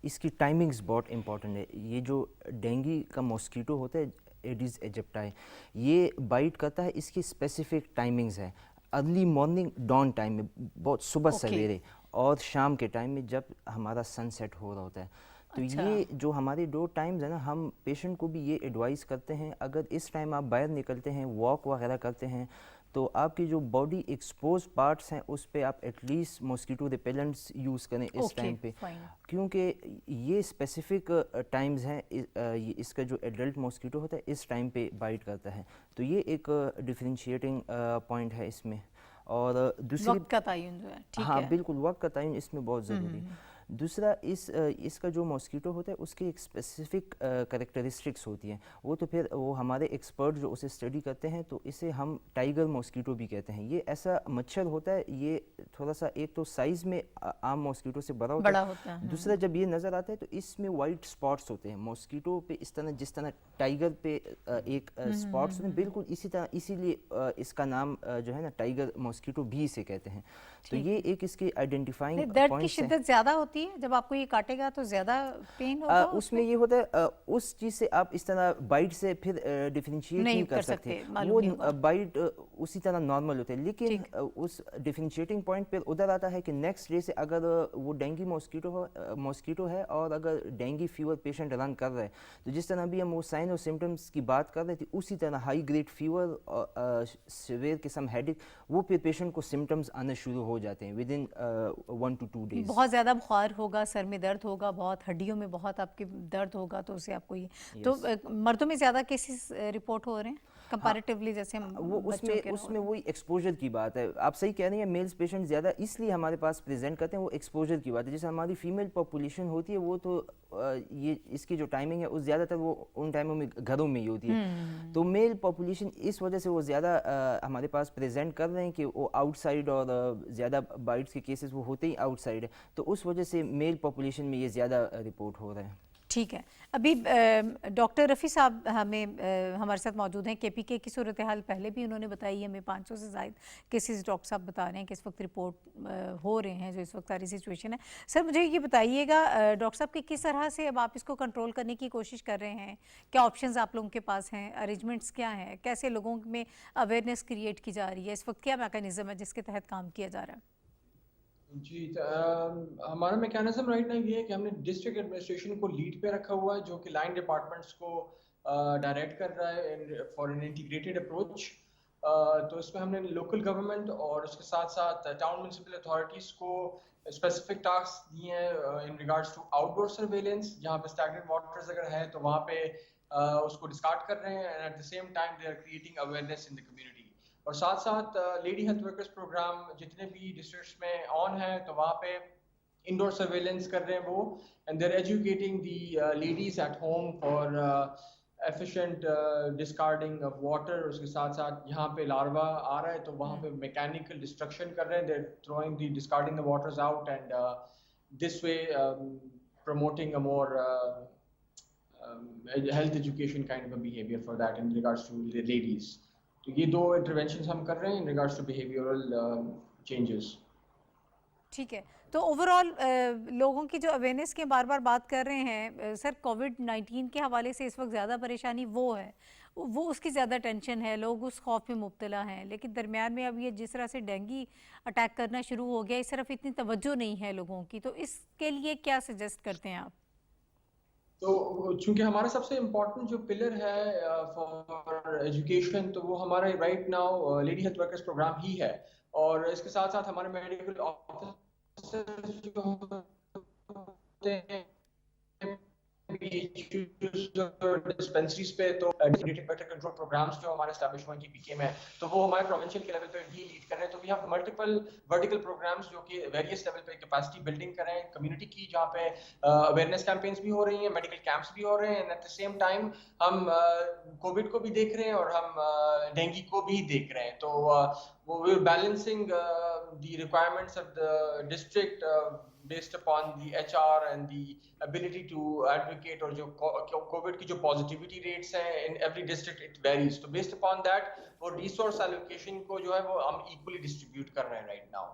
اس کی ٹائمنگز بہت امپورٹنٹ ہے. یہ جو ڈینگی کا ماسکیٹو ہوتا ہے ایڈیز ایجپٹائی, یہ بائٹ کرتا ہے, اس کی اسپیسیفک ٹائمنگز ہے. ارلی مارننگ ڈان ٹائم میں, بہت صبح سویرے, اور شام کے ٹائم میں جب ہمارا سن سیٹ ہو رہا ہوتا ہے. تو یہ جو ہمارے دو ٹائمز ہیں نا, ہم پیشنٹ کو بھی یہ ایڈوائز کرتے ہیں اگر اس ٹائم آپ باہر نکلتے ہیں, واک وغیرہ کرتے ہیں, تو آپ کی جو باڈی ایکسپوز پارٹس ہیں اس پہ آپ ایٹ لیسٹ ماسکیٹو ریپیلنٹس یوز کریں اس ٹائم پہ, کیونکہ یہ اسپیسیفک ٹائمز ہیں. اس کا جو ایڈلٹ ماسکیٹو ہوتا ہے اس ٹائم پہ بائٹ کرتا ہے, تو یہ ایک ڈفرینشیٹنگ پوائنٹ ہے اس میں. اور دوسری
وقت کا تعین جو ہے, ٹھیک ہے,
ہاں بالکل, وقت کا تعین اس میں بہت ضروری ہے. دوسرا اس کا جو ماسکیٹو ہوتا ہے اس کی ایک اسپیسیفک کریکٹرسٹکس ہوتی ہیں, وہ تو پھر وہ ہمارے ایکسپرٹ جو اسے اسٹڈی کرتے ہیں تو اسے ہم ٹائیگر ماسکیٹو بھی کہتے ہیں. یہ ایسا مچھر ہوتا ہے, یہ تھوڑا سا ایک تو سائز میں عام ماسکیٹو سے بڑا ہوتا ہے, دوسرا جب یہ نظر آتا ہے تو اس میں وائٹ اسپاٹس ہوتے ہیں. ماسکیٹو پہ اس طرح جس طرح ٹائیگر پہ ایک اسپاٹس ہوتے ہیں, بالکل اسی طرح, اسی لیے اس کا نام جو ہے نا ٹائیگر ماسکیٹو بھی اسے کہتے ہیں. تو یہ ایک اس کی آئیڈینٹیفائنگ
درد کی
پوائنٹس ہیں.
شدت زیادہ ہوتی ہے جب آپ کو یہ کاٹے گا تو زیادہ پین ہوگا
اس میں یہ ہوتا ہے اس چیز سے آپ اس طرح بائٹ سے پھر ڈیفرینشیٹ نہیں کر سکتے, وہ بائٹ اسی طرح نارمل ہوتے ہیں. لیکن اس ڈیفرینشیٹنگ پوائنٹ پہ ادھر آتا ہے کہ نیکسٹ ڈے سے اگر وہ ڈینگی ماسکیٹو ہے اور اگر ڈینگی فیور پیشنٹ رن کر رہا ہے, تو جس طرح بھی ہم وہ سائن اور سمٹمس کی بات کر رہے تھے اسی طرح ہائی گریڈ فیور اور سیویئر قسم ہیڈ ایک, وہ پھر پیشنٹ کو سمٹمس آنا شروع ہو جاتے ہیں ود ان 1 to 2 days.
بہت زیادہ بخار ہوگا, سر میں درد ہوگا, بہت ہڈیوں میں بہت آپ کے درد ہوگا, تو اسے آپ کو یہ تو مردوں میں زیادہ کیسز رپورٹ ہو رہے ہیں؟ कंपैरेटिवली जैसे हम
वो
बच्चों के
उसमें वही एक्सपोजर की बात है। आप सही कह रही हैं, मेल्स पेशेंट ज़्यादा इसलिए हमारे पास प्रेजेंट करते हैं, वो एक्सपोजर की बात है। जैसे हमारी फीमेल पॉपुलेशन होती है वो तो ये इसकी जो टाइमिंग है उस ज़्यादातर वो उन टाइमों में घरों में ही होती है। तो मेल पॉपुलेशन इस वजह से वो ज़्यादा हमारे पास प्रेजेंट कर रहे हैं कि वो आउटसाइड, और ज़्यादा बाइट्स के केसेस वो होते ही आउटसाइड है, तो उस वजह से मेल पॉपुलेशन में ये ज़्यादा रिपोर्ट हो रहा है।
ठीक है। अभी डॉक्टर रफ़ी साहब हमारे साथ मौजूद हैं। केपीके की सूरत हाल पहले भी उन्होंने बताई है, हमें 500 से ज़ायद केसेस डॉक्टर साहब बता रहे हैं कि इस वक्त रिपोर्ट हो रहे हैं, जो इस वक्त सारी सिचुएशन है। सर मुझे ये बताइएगा डॉक्टर साहब कि किस तरह से अब आप इसको कंट्रोल करने की कोशिश कर रहे हैं, क्या ऑप्शंस आप लोगों के पास हैं, अरेंजमेंट्स क्या हैं, कैसे लोगों में अवेयरनेस क्रिएट की जा रही है, इस वक्त क्या मैकेनिज़्म है जिसके तहत काम किया जा रहा है?
जी, हमारा मैकेनिज्म राइट नाउ ये है कि हमने डिस्ट्रिक्ट एडमिनिस्ट्रेशन को लीड पे रखा हुआ है, जो कि लाइन डिपार्टमेंट्स को डायरेक्ट कर रहा है फॉर एन इंटीग्रेटेड अप्रोच। तो इसमें हमने लोकल गवर्नमेंट और उसके साथ साथ टाउन म्यूनसिपल अथॉरिटीज़ को स्पेसिफिक टास्क दिए हैं in regards to outdoor surveillance, जहाँ पे स्टैग्नेंट वाटर्स अगर है तो वहाँ पे उसको डिस्कार्ड कर रहे हैं, and at the same time they are creating awareness in the community. और साथ साथ लेडी हेल्थ वर्कर्स प्रोग्राम जितने भी डिस्ट्रिक्ट्स में ऑन है, तो वहाँ पे इंडोर सर्वेलेंस कर रहे हैं वो, and there educating the ladies at home for efficient discarding of water. उसके साथ साथ यहाँ पे लार्वा आ रहा है तो वहाँ पे मैकेनिकल डिस्ट्रक्शन कर रहे हैं, they're throwing the discarding the waters out, and this way promoting a more health education kind of a behavior for that in regards to the ladies. तो ये दो इंटरवेंशंस हम कर रहे हैं in regards to behavioural changes.
ठीक है। तो ओवरऑल लोगों की जो अवेयरनेस की बार बार बात कर रहे हैं सर, कोविड-19 के हवाले से इस वक्त ज़्यादा परेशानी वो है, वो उसकी ज़्यादा टेंशन है, लोग उस खौफ में मुब्तला हैं, लेकिन दरमियान में अब ये जिस तरह से डेंगू अटैक करना शुरू हो गया, इस तरफ इतनी तवज्जो नहीं है लोगों की, तो इसके लिए क्या सजेस्ट करते हैं आप?
तो चूंकि हमारा सबसे इम्पोर्टेंट जो पिलर है फॉर एजुकेशन, तो वो हमारा right now lady health workers programme ही है, और इसके साथ साथ हमारे मेडिकल ऑफिसर्स जो होते हैं डिस्पेंसरीज पे, तो इंटीग्रेटेड वेक्टर कंट्रोल प्रोग्राम्स जो हमारे एस्टैब्लिश हुए हैं पीके में, तो वो हमारे प्रोविंशियल के लेवल पे भी लीड कर रहे हैं। तो we have multiple vertical programmes जो कि वेरियस लेवल पे कैपेसिटी बिल्डिंग कर रहे हैं कम्युनिटी की, जहाँ पे अवेयरनेस कैंपेन्स भी हो रही हैं, मेडिकल कैंप्स भी हो रहे हैं, and at the same time हम कोविड को भी देख रहे हैं और हम डेंगू को भी देख रहे हैं। तो we are balancing the requirements of the district based upon the HR and the ability to advocate, और जो कोविड की जो पॉजिटिविटी रेट्स हैं in every district it varies, तो based upon that वो रिसोर्स एलोकेशन को जो है वो हम इक्वली डिस्ट्रीब्यूट कर रहे हैं राइट नाउ।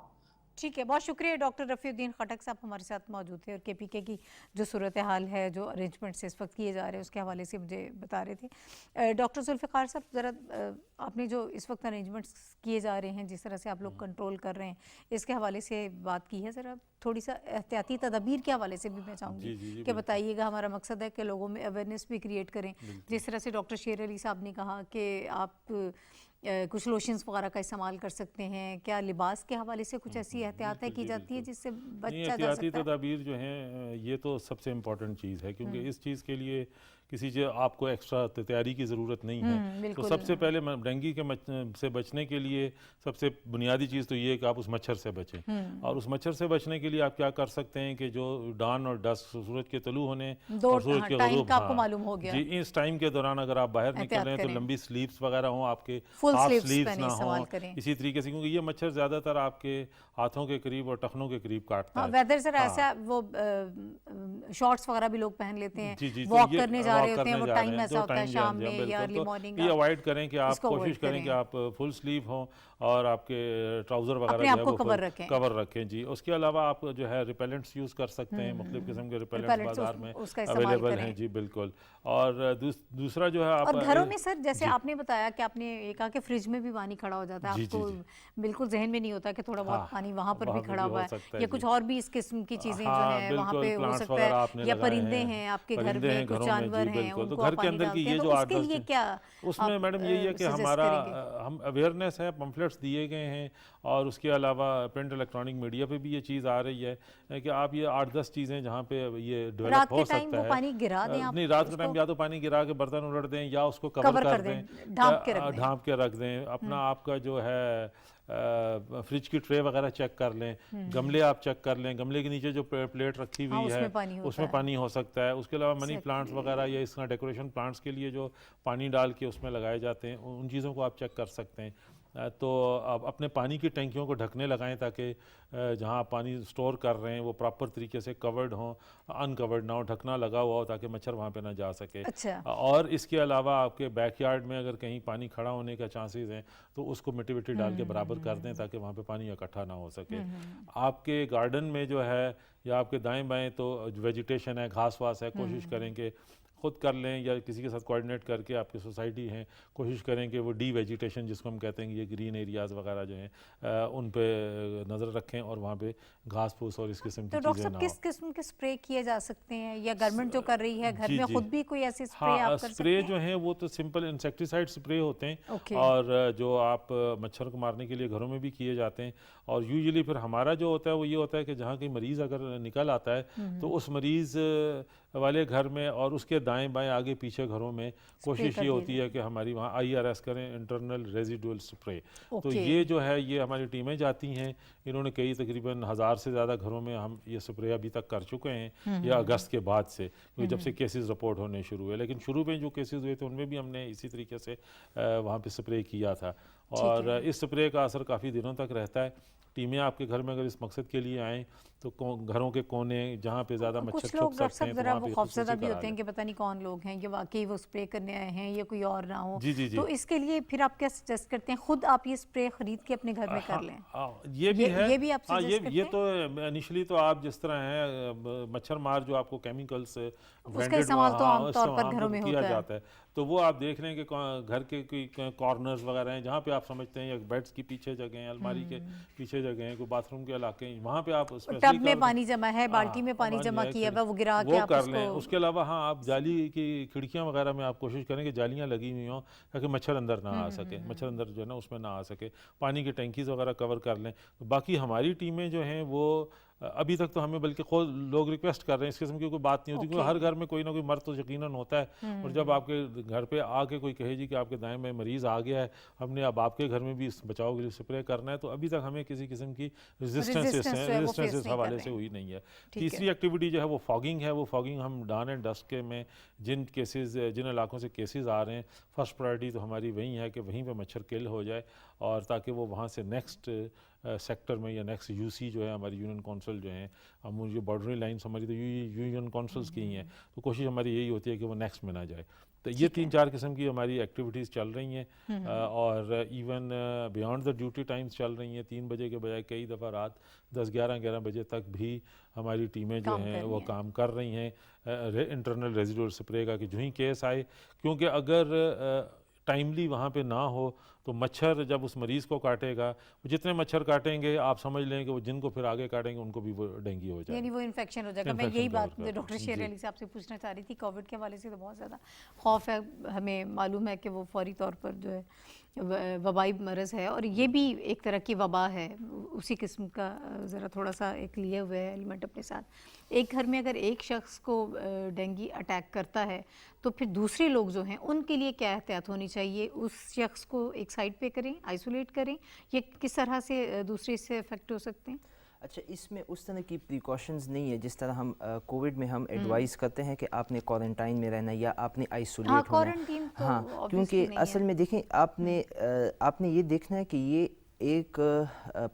ठीक है, बहुत शुक्रिया डॉक्टर रफ़ीउद्दीन खटक साहब हमारे साथ मौजूद थे, और केपीके की जो सूरत हाल है, जो अरेंजमेंट्स इस वक्त किए जा रहे हैं, उसके हवाले से मुझे बता रहे थे। डॉक्टर जुल्फ़िकार साहब, ज़रा आपने जो इस वक्त अरेंजमेंट्स किए जा रहे हैं, जिस तरह से आप लोग कंट्रोल कर रहे हैं, इसके हवाले से बात की है, ज़रा थोड़ी सा एहतियाती तदबीर के हवाले से भी मैं चाहूँगी कि बताइएगा। हमारा मकसद है कि लोगों में अवेयरनेस भी क्रिएट करें, जिस तरह से डॉक्टर शेर अली साहब ने कहा कि आप कुछ लोशंस वगैरह का इस्तेमाल कर सकते हैं, क्या लिबास के हवाले से कुछ ऐसी एहतियातें की जाती है जिससे बचा जा सकता है?
एहतियाती तदाबीर जो हैं ये तो सबसे इम्पोर्टेंट चीज़ है, क्योंकि इस चीज़ के लिए किसी जो आपको एक्स्ट्रा तैयारी की ज़रूरत नहीं है। तो सबसे पहले डेंगू के से बचने के लिए सबसे बुनियादी चीज़ तो ये है कि आप उस मच्छर से बचें, और उस मच्छर से बचने के लिए आप क्या कर सकते हैं कि जो डान और डस्ट, सूरज के तलू होने और सूरज के ग़ुरूब,
आपको मालूम हो गया
जी, इस टाइम के दौरान अगर आप बाहर निकल रहे हैं तो लंबी स्लीव्स वगैरह हों, आपके
फुल
हाफ
स्लीव्स
स्लीव्स ना
इस्तेमाल
हों,
करें।
इसी तरीके से, क्योंकि ये मच्छर ज़्यादातर आपके हाथों के करीब और टखनों के करीब काटता है।
वेदर सर ऐसा, वो शॉर्ट्स वगैरह भी लोग पहन लेते हैं,
जी, तो
वॉक
ये
करने जा रहे
वॉक
होते हैं, वो
करने जा
टाइम
रहे हैं,
ऐसा
तो
होता है
टाइम
शाम
जान
में या अर्ली
तो
मॉर्निंग,
ये अवॉइड करें कि आप
इसको
कोशिश
avoid
करें कि आप फुल स्लीव हों और आपके ट्राउज़र वगैरह
अपने
जो
आप
है
को
वो कवर रखें जी। उसके अलावा आप जो है रिपेलेंट्स यूज़ कर सकते हैं, मुख्तलिफ किस्म के रिपेलेंट्स बाजार में अवेलेबल हैं जी, बिल्कुल। और दूसरा जो है आप
और घरों में सर, जैसे आपने बताया कि आपने कहा कि फ्रिज में भी पानी खड़ा हो जाता है,
जी,
आपको
जी, जी।
बिल्कुल जहन में नहीं होता कि थोड़ा बहुत
हाँ,
पानी वहाँ पर भी
वहाँ पे
खड़ा
भी
हुआ
हो
है,
सकता है,
या
जी।
कुछ और भी इस किस्म की चीज़ें जो
हाँ,
है वहाँ
बिल्कुल,
पे हो
प्लांट्स
सकता
वगैरह
है,
आपने
या
लगाए
परिंदे
हैं,
हैं आपके घर
परिंदे हैं
में, कुछ
घरों में,
जानवर
जी
हैं,
बिल्कुल। तो
उनको
घर
आप
के
पानी
अंदर की
डालते
ये
हैं,
जो
तो
8-10
उसके लिए
चीज़,
क्या
उसमें
आप
मैडम यही है कि
सजेस्ट
हमारा
करेंगे?
हम अवेयरनेस है, पम्फलेट्स दिए गए हैं, और उसके अलावा प्रिंट इलेक्ट्रॉनिक मीडिया पे भी ये चीज़ आ रही है कि आप ये 8-10 चीज़ें जहाँ पे ये डेवलप
रात
हो
के टाइम
सकता
वो
है,
पानी गिरा दें, आप
नहीं रात के
उसको
टाइम या तो पानी गिरा के बर्तन उलट दें, या उसको कवर
कवर
कर
कर
दें,
दें, ढाँप के रख दें।
ढाँप के रख दें। अपना आपका जो है फ्रिज की ट्रे वगैरह चेक कर लें, गमले आप चेक कर लें, गमले के नीचे जो प्लेट रखी
हाँ,
हुई है
उसमें पानी होता
उसमें
है।
पानी हो सकता है। उसके अलावा मनी प्लांट्स
Exactly.
वगैरह या इस तरह डेकोरेशन प्लांट्स के लिए जो पानी डाल के उसमें लगाए जाते हैं, उन चीज़ों को आप चेक कर सकते हैं। तो आप अपने पानी की टंकियों को ढकने लगाएं, ताकि जहाँ आप पानी स्टोर कर रहे हैं वो प्रॉपर तरीके से कवर्ड हों, अनकवर्ड ना हो, ढकना लगा हुआ हो ताकि मच्छर वहाँ पे ना जा सके।
अच्छा।
और इसके अलावा आपके बैकयार्ड में अगर कहीं पानी खड़ा होने का चांसेस हैं तो उसको मिट्टी विट्टी डाल के बराबर कर दें, ताकि वहाँ पे पानी इकट्ठा ना हो सके। आपके गार्डन में जो है या आपके दाएं बाएं तो वेजिटेशन है, घास वास है, कोशिश करें कि खुद कर लें या किसी के साथ कोऑर्डिनेट करके, आपकी सोसाइटी हैं, कोशिश करें कि वो डी वेजिटेशन जिसको हम कहते हैं, ये ग्रीन एरियाज़ वगैरह जो हैं उन पे नज़र रखें और वहाँ पे घास फूस और इस किस्म की
तो डॉक्टर
चीज़ें
साहब
ना
किस
हो।
किस्म के स्प्रे किए जा सकते हैं, या गवर्नमेंट जो कर रही है घर
जी,
में
जी।
खुद भी कोई ऐसे स्प्रे
हाँ,
आप कर सकते
स्प्रे
हैं?
जो हैं वो तो सिंपल इंसेक्टिसाइड स्प्रे होते हैं,
ओके।
और जो आप मच्छर को मारने के लिए घरों में भी किए जाते हैं। और यूजुअली फिर हमारा जो होता है वो ये होता है कि जहाँ कहीं मरीज़ अगर निकल आता है तो उस मरीज़ वाले घर में और उसके दाएं बाएं आगे पीछे घरों में कोशिश
कर
ये
दिया
होती है कि हमारी वहाँ IRS करें, इंटरनल रेजिडुअल स्प्रे। तो
ओके।
ये जो है ये हमारी टीमें जाती हैं, इन्होंने कई तकरीबन 1000 से ज़्यादा घरों में हम ये स्प्रे अभी तक कर चुके हैं, या अगस्त के बाद से, क्योंकि जब से केसेस रिपोर्ट होने शुरू हुए। लेकिन शुरू में जो केसेस हुए थे उनमें भी हमने इसी तरीके से वहाँ पे स्प्रे किया था, और इस स्प्रे का असर काफ़ी दिनों तक रहता है। टीमें आपके घर में अगर इस मकसद के लिए आएँ तो घरों के कोने जहाँ पे ज़्यादा मच्छर
कुछ
छुप
लोग
सकते हैं तो
ज़रा
वहाँ
वो
पे
खौफज़दा
खुसूसी
भी
करा
होते हैं
लें।
कि पता नहीं कौन लोग हैं, ये वाकई वो स्प्रे करने आए हैं या कोई और ना हो।
जी, जी, जी।
तो इसके लिए फिर आप क्या सजेस्ट करते हैं, खुद आप ये स्प्रे खरीद के अपने घर में कर लें?
ये भी है।
ये भी आप
हाँ,
suggest
ये
करते
तो इनिशियली तो आप जिस तरह है मच्छर मार जो आपको केमिकल्स
उसका इस्तेमाल तो आम तौर पर घरों में
किया
होता है।
जाता है, तो वो आप देख लें कि घर के कोई कॉर्नर्स वगैरह हैं जहाँ पे आप समझते हैं, या बेड्स की पीछे जगह हैं, अलमारी के पीछे जगह हैं, कोई बाथरूम के इलाके हैं, वहाँ पे आप
टब में पानी जमा है, बाल्टी में पानी जमा किया हुआ, वो गिरा के
वो
आप
कर लें।
उसको
उसके अलावा हाँ, आप जाली की खिड़कियाँ वगैरह में आप कोशिश करें कि जालियाँ लगी हुई हों ताकि मच्छर अंदर ना आ सके, मच्छर अंदर जो है ना उसमें ना आ सके। पानी की टैंकीज़ वगैरह कवर कर लें। तो बाकी हमारी टीमें जो हैं वो अभी तक तो हमें बल्कि खुद लोग रिक्वेस्ट कर रहे हैं, इस किस्म की कोई बात नहीं होती, क्योंकि हर घर में कोई ना कोई मर्द तो यकीनन होता है। और जब आपके घर पे आके कोई कहे जी कि आपके दाएं में मरीज़ आ गया है, हमने अब आपके घर में भी इस बचाव के लिए स्प्रे करना है, तो अभी तक हमें किसी किस्म की
Resistance जो है वो face
रेजिस्टेंस
नहीं कर
हवाले
रहे
से
हैं।
हुई नहीं है।
ठीक है।
तीसरी एक्टिविटी जो है वो फॉगिंग है। वो फॉगिंग हम डान एंड डस्ट के में जिन इलाकों से केसेस आ रहे हैं, फर्स्ट प्रायोरिटी तो हमारी वही है कि वहीं पे मच्छर किल हो जाए, और ताकि वो वहाँ से नेक्स्ट सेक्टर में या नेक्स्ट यूसी जो है हमारी यूनियन काउंसिल जो है, हम जो बॉर्डरी लाइन्स हमारी तो यूनियन काउंसिल्स की ही हैं, तो कोशिश हमारी यही होती है कि वो नेक्स्ट में ना जाए। तो ये 3-4 किस्म की हमारी एक्टिविटीज़ चल रही हैं, और even beyond the duty times चल रही हैं। 3 बजे के बजाय कई दफ़ा रात 10-11 बजे तक भी हमारी टीमें जो हैं वो काम कर रही हैं इंटरनल रेजिडुअल स्प्रे का, कि जो ही केस आए, क्योंकि अगर टाइमली वहाँ पे ना हो तो मच्छर जब उस मरीज़ को काटेगा, जितने मच्छर काटेंगे आप समझ लें कि वो जिनको फिर आगे काटेंगे उनको भी वो डेंगू हो जाएगा,
यानी वो इन्फेक्शन हो जाएगा। मैं
इन्फेक्शन
यही
का
बात
होगा।
डॉक्टर
जी।
शेर अली से आपसे पूछना चाह रही थी। कोविड के हवाले से तो बहुत ज़्यादा खौफ है, हमें मालूम है कि वो फौरी तौर पर जो है वबाई मरज़ है, और ये भी एक तरह की वबा है, उसी किस्म का ज़रा थोड़ा सा एक लिए हुए है एलिमेंट अपने साथ। एक घर में अगर एक शख्स को डेंगू अटैक करता है तो फिर दूसरे लोग जो हैं उनके लिए क्या एहतियात होनी चाहिए? उस शख्स को एक साइड पे करें, आइसोलेट करें, ये किस तरह से दूसरे से अफेक्ट हो सकते हैं?
अच्छा, इसमें उस तरह की प्रिकॉशंस नहीं है जिस तरह हम कोविड में हम एडवाइस करते हैं कि आपने क्वारंटाइन में रहना या आपने आइसोलेट होना है।
क्वारंटीन तो
हाँ, क्योंकि असल में देखें आपने ये देखना है कि ये एक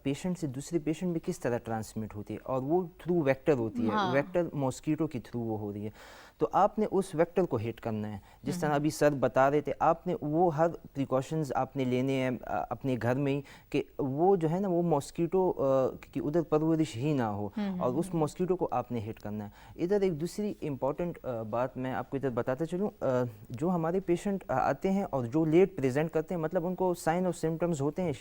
पेशेंट से दूसरे पेशेंट में किस तरह ट्रांसमिट होती है, और वो थ्रू वेक्टर होती है। वेक्टर मॉस्कीटो के थ्रू वो हो रही है। تو آپ نے اس ویکٹر کو ہٹ کرنا ہے. جس طرح ابھی سر بتا رہے تھے, آپ نے وہ ہر پریکاشنز آپ نے لینے ہیں اپنے گھر میں ہی, کہ وہ جو ہے نا وہ ماسکیٹو کی ادھر پرورش ہی نہ ہو, اور اس ماسکیٹو کو آپ نے ہٹ کرنا ہے. ادھر ایک دوسری امپورٹنٹ بات میں آپ کو ادھر بتاتا چلوں, جو ہمارے پیشنٹ آتے ہیں اور جو لیٹ پریزنٹ کرتے ہیں, مطلب ان کو سائن اور سمٹمز ہوتے ہیں,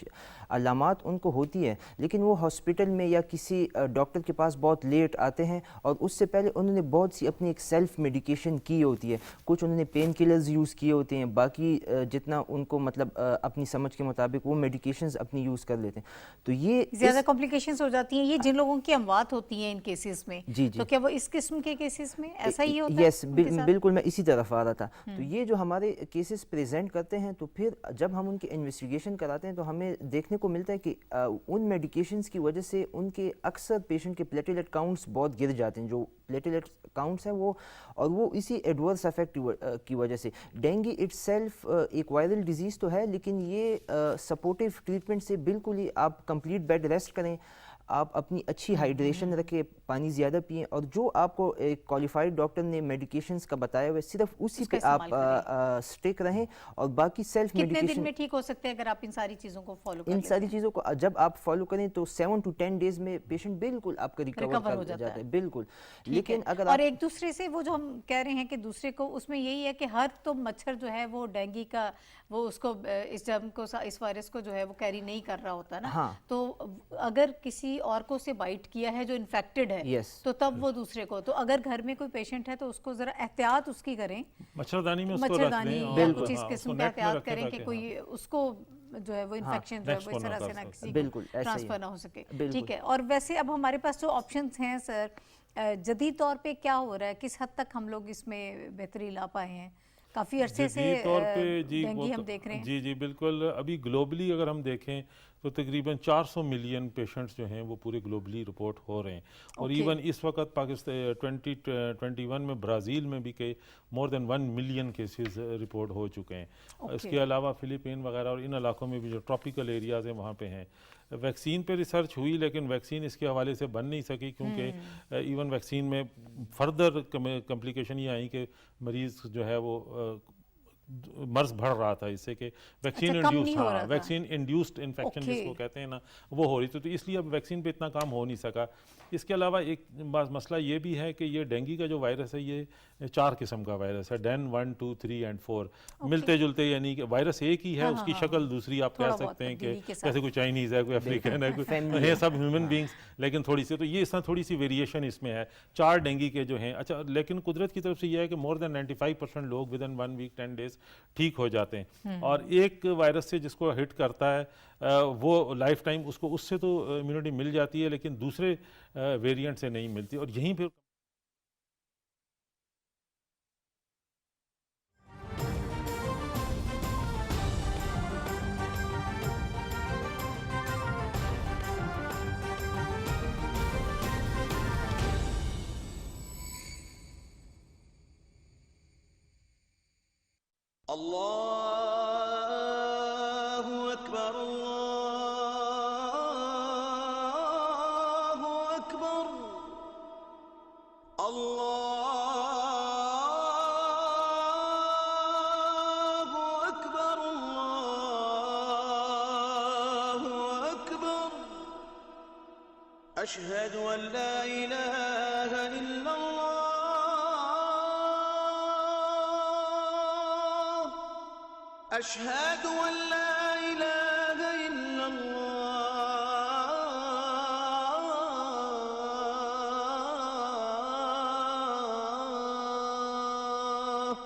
علامات ان کو ہوتی ہے, لیکن وہ ہاسپٹل میں یا کسی ڈاکٹر کے پاس بہت لیٹ آتے ہیں, اور اس سے پہلے انہوں نے بہت سی اپنی ایک سیلف میڈیکیشن کی ہوتی ہے. کچھ انہوں نے پین کلرز یوز کیے ہوتے ہیں, باقی جتنا ان کو مطلب اپنی سمجھ کے مطابق وہ میڈیکیشنز اپنی یوز کر لیتے ہیں. تو یہ
زیادہ کمپلیکیشنز ہو جاتی ہیں. یہ جن لوگوں کی اموات ہوتی ہیں ان کیسز میں,
جی جی,
تو کیا وہ اس قسم کے کیسز میں ایسا ہی ہوتا ہے؟
یس بالکل, میں اسی طرف آ رہا تھا. تو یہ جو ہمارے کیسز پریزنٹ کرتے ہیں, تو پھر جب ہم ان کی انویسٹیگیشن کراتے ہیں تو ہمیں دیکھنے کو ملتا ہے کہ ان میڈیکیشنز کی وجہ سے ان کے اکثر پیشنٹ کے پلیٹلیٹ کاؤنٹس بہت گر جاتے ہیں, جو پلیٹلیٹ کاؤنٹس ہیں وہ, اور وہ اسی ایڈورس افیکٹ کی وجہ سے. ڈینگی اٹ سیلف ایک وائرل ڈیزیز تو ہے, لیکن یہ سپورٹیو ٹریٹمنٹ سے بالکل ہی, آپ کمپلیٹ بیڈ ریسٹ کریں, آپ اپنی اچھی ہائیڈریشن رکھیں, پانی زیادہ پئیں, اور جو آپ کو ایک کوالیفائڈ ڈاکٹر نے میڈیکیشنز کا بتایا ہوا ہے صرف اسی پہ آپ سٹک رہیں, اور باقی سیلف میڈیکیشن.
کتنے دن میں ٹھیک ہو سکتے ہیں اگر آپ ان ساری چیزوں کو فالو کریں؟
ان ساری چیزوں کو جب آپ فالو کریں تو 7 to 10 days میں پیشنٹ بالکل آپ کا ریکور ہو جاتا ہے. بالکل. لیکن اگر
اور ایک دوسرے سے وہ جو ہم کہہ رہے ہیں کہ دوسرے کو, اس میں یہی ہے کہ ہر تو مچھر جو ہے وہ ڈینگی کا, وہ اس کو اس جرم کو, اس وائرس کو جو ہے وہ کیری نہیں کر رہا ہوتا نا. تو اگر کسی اور کو سے بائٹ کیا ہے جو انفیکٹڈ ہے, تو تب وہ دوسرے کو, تو اگر گھر میں کوئی پیشنٹ ہے تو اس کو ذرا احتیاط اس کی کریں,
مچھردانی میں
مچھردانی یا کچھ اس قسم کا احتیاط کریں کہ کوئی اس کو جو ہے وہ انفیکشن جو ہے وہ اس طرح سے نہ کسی کو ٹرانسفر نہ ہو سکے. ٹھیک ہے. اور ویسے اب ہمارے پاس جو آپشنز ہیں سر, جدید طور پہ کیا ہو رہا ہے, کس حد تک ہم لوگ اس میں بہتری لا پائے ہیں؟ کافی عرصے سے ڈینگی ہم دیکھ رہے ہیں.
جی بالکل. ابھی گلوبلی اگر ہم دیکھیں تو تقریباً 400 ملین پیشنٹس جو ہیں وہ پورے گلوبلی رپورٹ ہو رہے ہیں, اور ایون اس وقت پاکستان 2021 میں برازیل میں بھی کئی مور دین 1 ملین کیسز رپورٹ ہو چکے ہیں. اس کے علاوہ فلپین وغیرہ اور ان علاقوں میں بھی جو ٹراپیکل ایریاز ہیں وہاں پہ ہیں. ویکسین پہ ریسرچ ہوئی, لیکن ویکسین اس کے حوالے سے بن نہیں سکی, کیونکہ ایون ویکسین میں فردر کمپلیکیشن یہ آئی کہ مریض جو ہے وہ مرض بڑھ رہا تھا اس سے, کہ ویکسین انڈیوسڈ انفیکشن جس کو کہتے ہیں نا, وہ ہو رہی تھی. تو اس لیے اب ویکسین پہ اتنا کام ہو نہیں سکا. اس کے علاوہ ایک مسئلہ یہ بھی ہے کہ یہ ڈینگی کا جو وائرس ہے یہ 4 قسم کا وائرس ہے, ڈین 1, 2, 3 and 4, ملتے جلتے, یعنی کہ وائرس ایک ہی ہے, اس کی شکل دوسری آپ کہہ سکتے ہیں کہ جیسے کوئی چائنیز ہے, کوئی افریقن ہے, کوئی سب ہیومن بینگس, لیکن تھوڑی سی, تو یہ اس طرح تھوڑی سی ویریشن اس میں ہے. 4 ڈینگی کے جو ہیں. اچھا, لیکن قدرت کی طرف سے یہ ہے کہ مور دین 95% لوگ ود ان 1 week 10 days ٹھیک ہو جاتے ہیں. اور ایک وائرس سے جس کو ہٹ کرتا ہے وہ لائف ٹائم اس کو, اس سے تو امیونٹی مل جاتی ہے, لیکن دوسرے ویریئنٹ سے نہیں ملتی. اور یہیں پہ
اللہ اکبر اللہ اکبر اللہ اکبر اللہ اکبر اشہد ان لا الہ الا اللہ أشهد أن لا إله إلا الله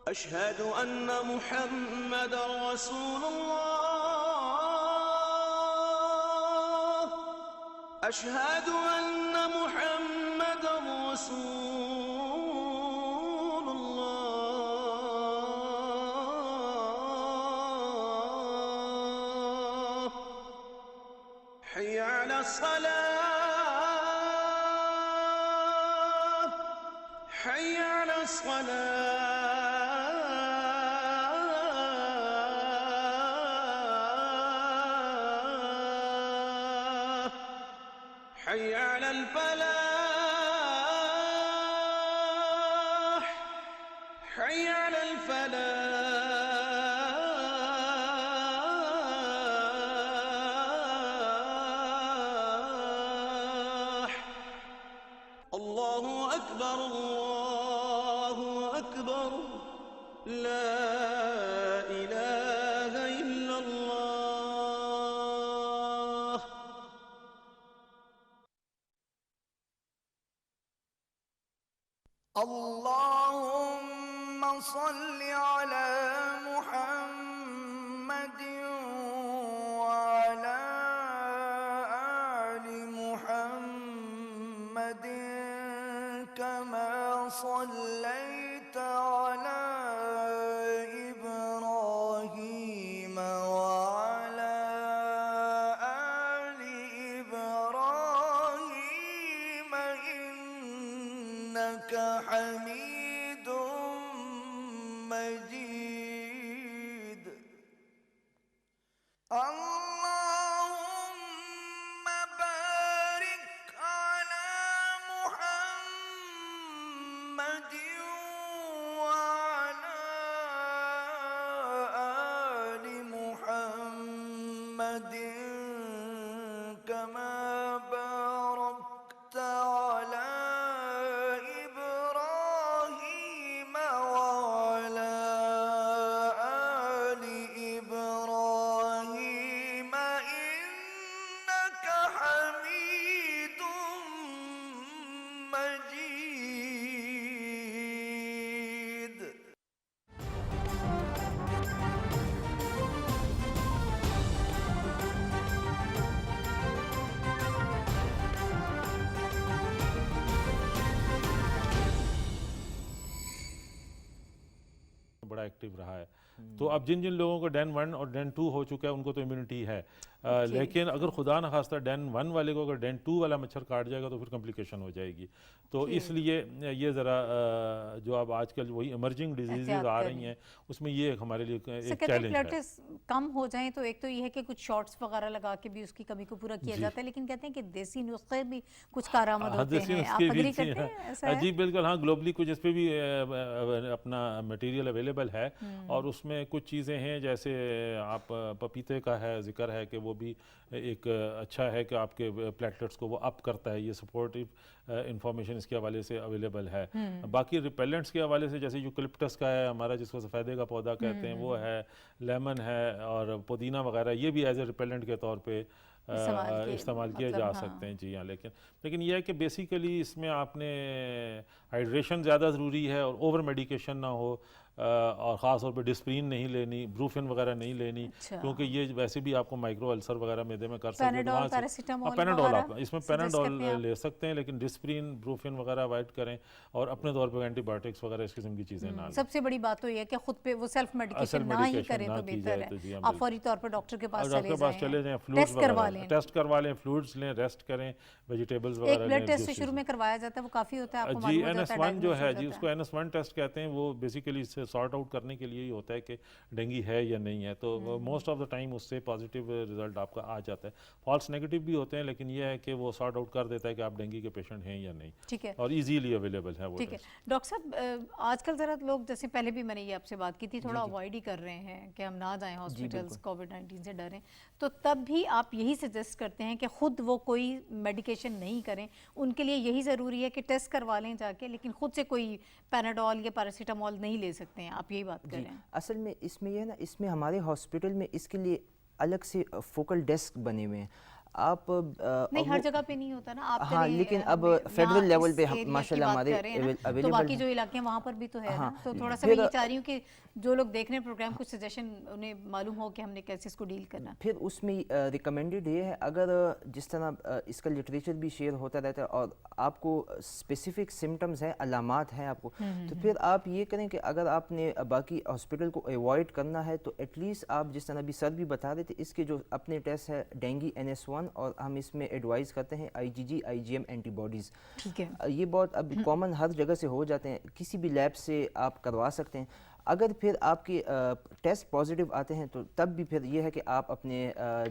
أشهد أن محمد رسول الله أشهد أن محمد رسول الله حي على الصلاة حي على الصلاة حي على الفلاح حي على الفلاح الله أكبر الله أكبر لا إله إلا الله
اللهم صل على محمد وعلى آل محمد كما صليت على إبراهيم وعلى آل إبراهيم إنك حميد مجيد اللهم بارك على محمد وعلى آل محمد كما باركت على إبراهيم وعلى آل إبراهيم إنك حميد مجيد.
बड़ा एक्टिव रहा है। तो अब जिन जिन लोगों को डेन 1 और डेन 2 हो चुका है उनको तो इम्यूनिटी है, लेकिन अगर खुदा न खास्ता डेन 1 वाले को अगर डेन 2 वाला मच्छर काट जाएगा तो फिर कॉम्प्लिकेशन हो जाएगी। तो इसलिए ये ज़रा जो अब आजकल वही इमर्जिंग डिजीज़ आ रही हैं उसमें ये एक हमारे लिए एक चैलेंज है।
कम हो जाए तो एक तो ये है कि कुछ शॉट्स वगैरह लगा के भी उसकी कमी को पूरा किया जाता है, लेकिन कहते हैं कि देसी नुस्खे भी कुछ कारआमद होते हैं। आप एग्री करते हैं ऐसा है?
जी बिल्कुल, हाँ, ग्लोबली कुछ इस पे भी अपना मटेरियल अवेलेबल है और उसमें कुछ चीज़ें हैं जैसे आप पपीते का है जिक्र है कि वो भी एक अच्छा है कि आपके प्लेटलेट्स को वो अप करता है। ये सपोर्टिव इंफॉर्मेशन इसके हवाले से अवेलेबल है। बाकी रिपेलेंट्स के हवाले से जैसे यूकलिप्टस का है हमारा, जिसको सफ़ेदे का पौधा कहते हैं, वो है, लेमन है और पुदीना वगैरह, ये भी एज ए रिपेलेंट के तौर पे इस्तेमाल किए जा सकते हैं। जी हाँ, लेकिन यह है कि बेसिकली इसमें आपने हाइड्रेशन ज़्यादा ज़रूरी है और ओवर मेडिकेशन ना हो, और ख़ास तौर पे डिस्प्रिन नहीं लेनी, ब्रूफिन वगैरह नहीं लेनी, क्योंकि ये वैसे भी आपको माइक्रो अल्सर वगैरह मैदे में कर सकते हैं। पैराडोल आप इसमें पैराडोल ले सकते हैं, लेकिन डिस्प्रिन ब्रूफिन वगैरह अवॉइड करें और अपने तौर पर एंटीबायोटिक्स वगैरह इस किस्म की चीज़ें ना लें।
सबसे बड़ी बात तो ये है कि खुद पे वो सेल्फ मेडिकेशन ना ही करें तो बेहतर है। आप फौरी तौर पर डॉक्टर के पास चले जाएं,
टेस्ट करवा लें, फ्लूइड्स लें, रेस्ट करें, वेजिटेबल्स वगैरह।
ब्लड टेस्ट शुरू में करवाया जाता है, वो काफ़ी होता है, आपको मालूम हो जाता है।
NS1 जो है जी, उसको NS1 टेस्ट कहते हैं। वो बेसिकली सॉर्ट आउट करने के लिए ही होता है कि डेंगू है या नहीं है। तो मोस्ट ऑफ द टाइम उससे पॉजिटिव रिजल्ट आपका आ जाता है। फॉल्स नेगेटिव भी होते हैं, लेकिन यह है कि वो सॉर्ट आउट कर देता है कि आप डेंगू के पेशेंट हैं या नहीं।
ठीक है,
और इजीली अवेलेबल है वो।
ठीक है डॉक्टर साहब, आजकल ज़रा लोग, जैसे पहले भी मैंने ये आपसे बात की थी, थोड़ा अवॉइड ही कर रहे हैं कि हम ना जाएं हॉस्पिटल्स, कोविड-19 से डरें, तो तब भी आप यही सजेस्ट करते हैं कि खुद वो कोई मेडिकेशन नहीं करें, उनके लिए यही ज़रूरी है कि टेस्ट करवा लें जाके, लेकिन खुद से कोई पैराडोल या पैरासीटामोल नहीं ले सकते हैं, आप यही बात कर रहे हैं?
असल में इसमें यह ना, इसमें हमारे हॉस्पिटल में इसके लिए अलग से फोकल डेस्क बने हुए हैं। आप
नहीं, हर जगह पे नहीं होता ना। आप
हाँ, लेकिन अब फेडरल लेवल पे माशाल्लाह हमारे अवेलेबल,
तो बाकी जो इलाके हैं वहाँ पर भी तो है ना। तो थोड़ा सा मैं ये चाह रही हूँ कि जो लोग देख रहे हैं प्रोग्राम, कुछ सजेशन उन्हें मालूम हो कि हमने कैसे इसको डील करना।
फिर उसमें रिकमेंडेड ये है, अगर जिस तरह इसका लिटरेचर भी शेयर होता रहता है और आपको स्पेसिफिक सिम्टम्स हैं, अलामात हैं आपको, तो फिर आप ये करें कि अगर आपने बाकी हॉस्पिटल को अवॉइड करना है तो एटलीस्ट आप, जिस तरह अभी सर भी बता रहे थे, इसके जो अपने टेस्ट है डेंगू NS1 वन, और हम इसमें एडवाइस करते हैं IgG IgM एंटीबॉडीज़।
ठीक है।
ये बहुत अब कॉमन हर जगह से हो जाते हैं, किसी भी लैब से आप करवा सकते हैं। अगर फिर आपके टेस्ट पॉजिटिव आते हैं तो तब भी फिर ये है कि आप अपने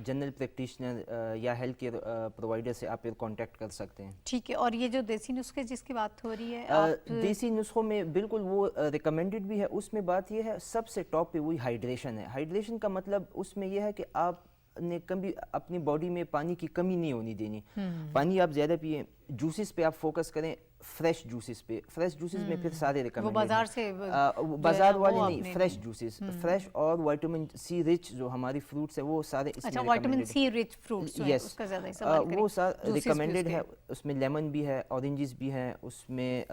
जनरल प्रैक्टिशनर या हेल्थ केयर प्रोवाइडर से आप फिर कांटेक्ट कर सकते हैं।
ठीक है। और ये जो देसी नुस्खे जिसकी बात हो रही है,
देसी नुस्खों में बिल्कुल वो रिकमेंडेड भी है। उसमें बात ये है सबसे टॉप पे वही हाइड्रेशन है। हाइड्रेशन का मतलब उसमें यह है कि आप ने कभी अपनी बॉडी में पानी की कमी नहीं होनी देनी। पानी आप ज़्यादा पिए, जूसेस पे आप फोकस करें, फ्रेश जूसेस पे। फ्रेश जूसेस में फिर सारे रिकमेंडेड
बाजार से
बाजार वाले नहीं, फ्रेश जूसेस, फ्रेश और विटामिन सी रिच जो हमारी फ्रूट्स है वो सारे इसमें
अच्छा, विटामिन सी रिच फ्रूट्स जो हैं
यस,
उसका ज़्यादा इस्तेमाल करें।
वो सारे
juices
रिकमेंडेड
भी
है। उसमें लेमन भी है, ऑरेंजेस भी हैं, उसमें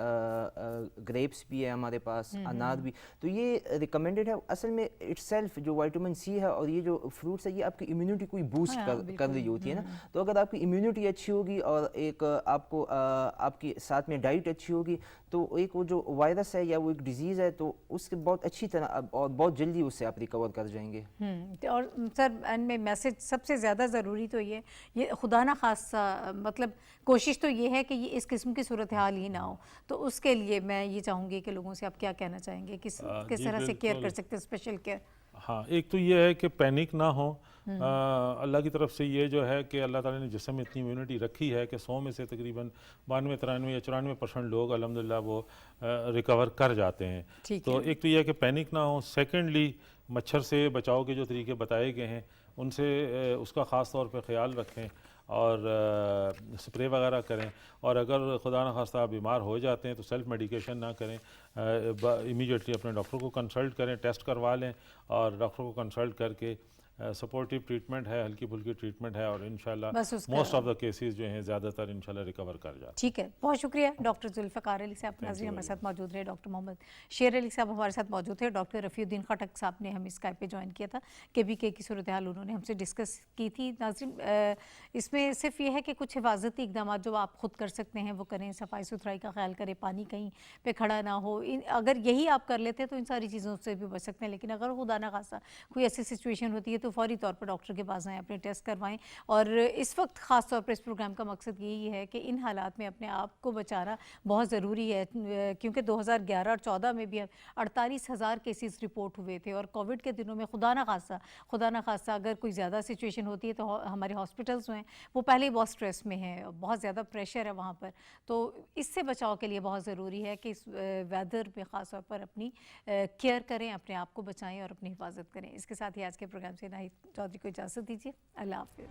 ग्रेप्स भी है हमारे पास, अनार भी। तो ये रिकमेंडेड है। असल में इटसेल्फ जो विटामिन सी है और ये जो फ्रूट्स है ये आपकी इम्यूनिटी को बूस्ट कर रही होती है ना। तो अगर आपकी इम्यूनिटी अच्छी होगी और एक आपको आपकी साथ में डाइट अच्छी होगी तो एक वो जो वायरस है या वो एक डिजीज़ है तो उसके बहुत अच्छी तरह और बहुत जल्दी उससे आप रिकवर कर जाएंगे।
और सर एंड में मैसेज सबसे ज़्यादा ज़रूरी तो ये खुदा ना खासा, मतलब कोशिश तो ये है कि ये इस किस्म की सूरत हाल ही ना हो। तो उसके लिए मैं ये चाहूँगी कि लोगों से आप क्या कहना चाहेंगे, किस तरह से केयर कर सकते हैं, स्पेशल केयर?
हाँ, एक तो ये है कि पैनिक ना हो। अल्लाह की तरफ से ये जो है कि अल्लाह ताला ने जिस्म में इतनी इम्यूनिटी रखी है कि 100 में से तकरीबन 92, 93 या 94% लोग अल्हम्दुलिल्लाह वो रिकवर कर जाते हैं। तो एक तो ये है कि पैनिक ना हो। सेकेंडली, मच्छर से बचाव के जो तरीके बताए गए हैं उनसे उसका ख़ास तौर पे ख्याल रखें और स्प्रे वगैरह करें। और अगर खुदा न खास्ता आप बीमार हो जाते हैं तो सेल्फ मेडिकेशन ना करें, इमीडिएटली अपने डॉक्टर को कंसल्ट करें, टेस्ट करवा लें और डॉक्टर को कंसल्ट करके सपोर्टिव ट्रीटमेंट है, हल्की फुल्की ट्रीटमेंट है और इंशाल्लाह मोस्ट ऑफ द केसेस जो हैं ज़्यादातर इंशाल्लाह रिकवर कर जाते हैं।
ठीक है, बहुत शुक्रिया डॉक्टर जुल्फ़िकार अली साहब। नाज़रीन हमारे साथ मौजूद रहे, डॉक्टर मोहम्मद शेर अली साहब हमारे साथ मौजूद थे, डॉक्टर रफ़ीउद्दीन खटक साहब ने हमें स्काइप पे ज्वाइन किया था, KBK की सूरत हाल उन्होंने हमसे डिस्कस की थी। नाज़रीन इसमें सिर्फ ये है कि कुछ हिफाजती इक़दाम जो आप खुद कर सकते हैं वो करें, सफाई सुथराई का ख्याल करें, पानी कहीं पे खड़ा ना हो। अगर यही आप कर लेते हैं तो इन सारी चीज़ों से भी बच सकते हैं। लेकिन अगर खुदा ना खासा कोई ऐसी सिचुएशन होती है तो फौरी तौर पर डॉक्टर के पास आएँ, अपने टेस्ट करवाएं। और इस वक्त ख़ास तौर पर इस प्रोग्राम का मकसद यही है कि इन हालात में अपने आप को बचाना बहुत ज़रूरी है, क्योंकि 2011 और 14 में भी 48,000 केसेस रिपोर्ट हुए थे। और कोविड के दिनों में खुदा ना खासा अगर कोई ज़्यादा सिचुएशन होती है तो हमारे हॉस्पिटल्स जो हैं वो पहले ही बहुत स्ट्रेस में हैं, बहुत ज़्यादा प्रेशर है वहाँ पर। तो इससे बचाव के लिए बहुत ज़रूरी है कि इस वेदर में ख़ास तौर पर अपनी केयर करें, अपने आप को बचाएँ और अपनी हिफाजत करें। इसके साथ ही आज के प्रोग्राम से नाहिद चौधरी को इजाज़त दीजिए। अल्लाह हाफ़िज़।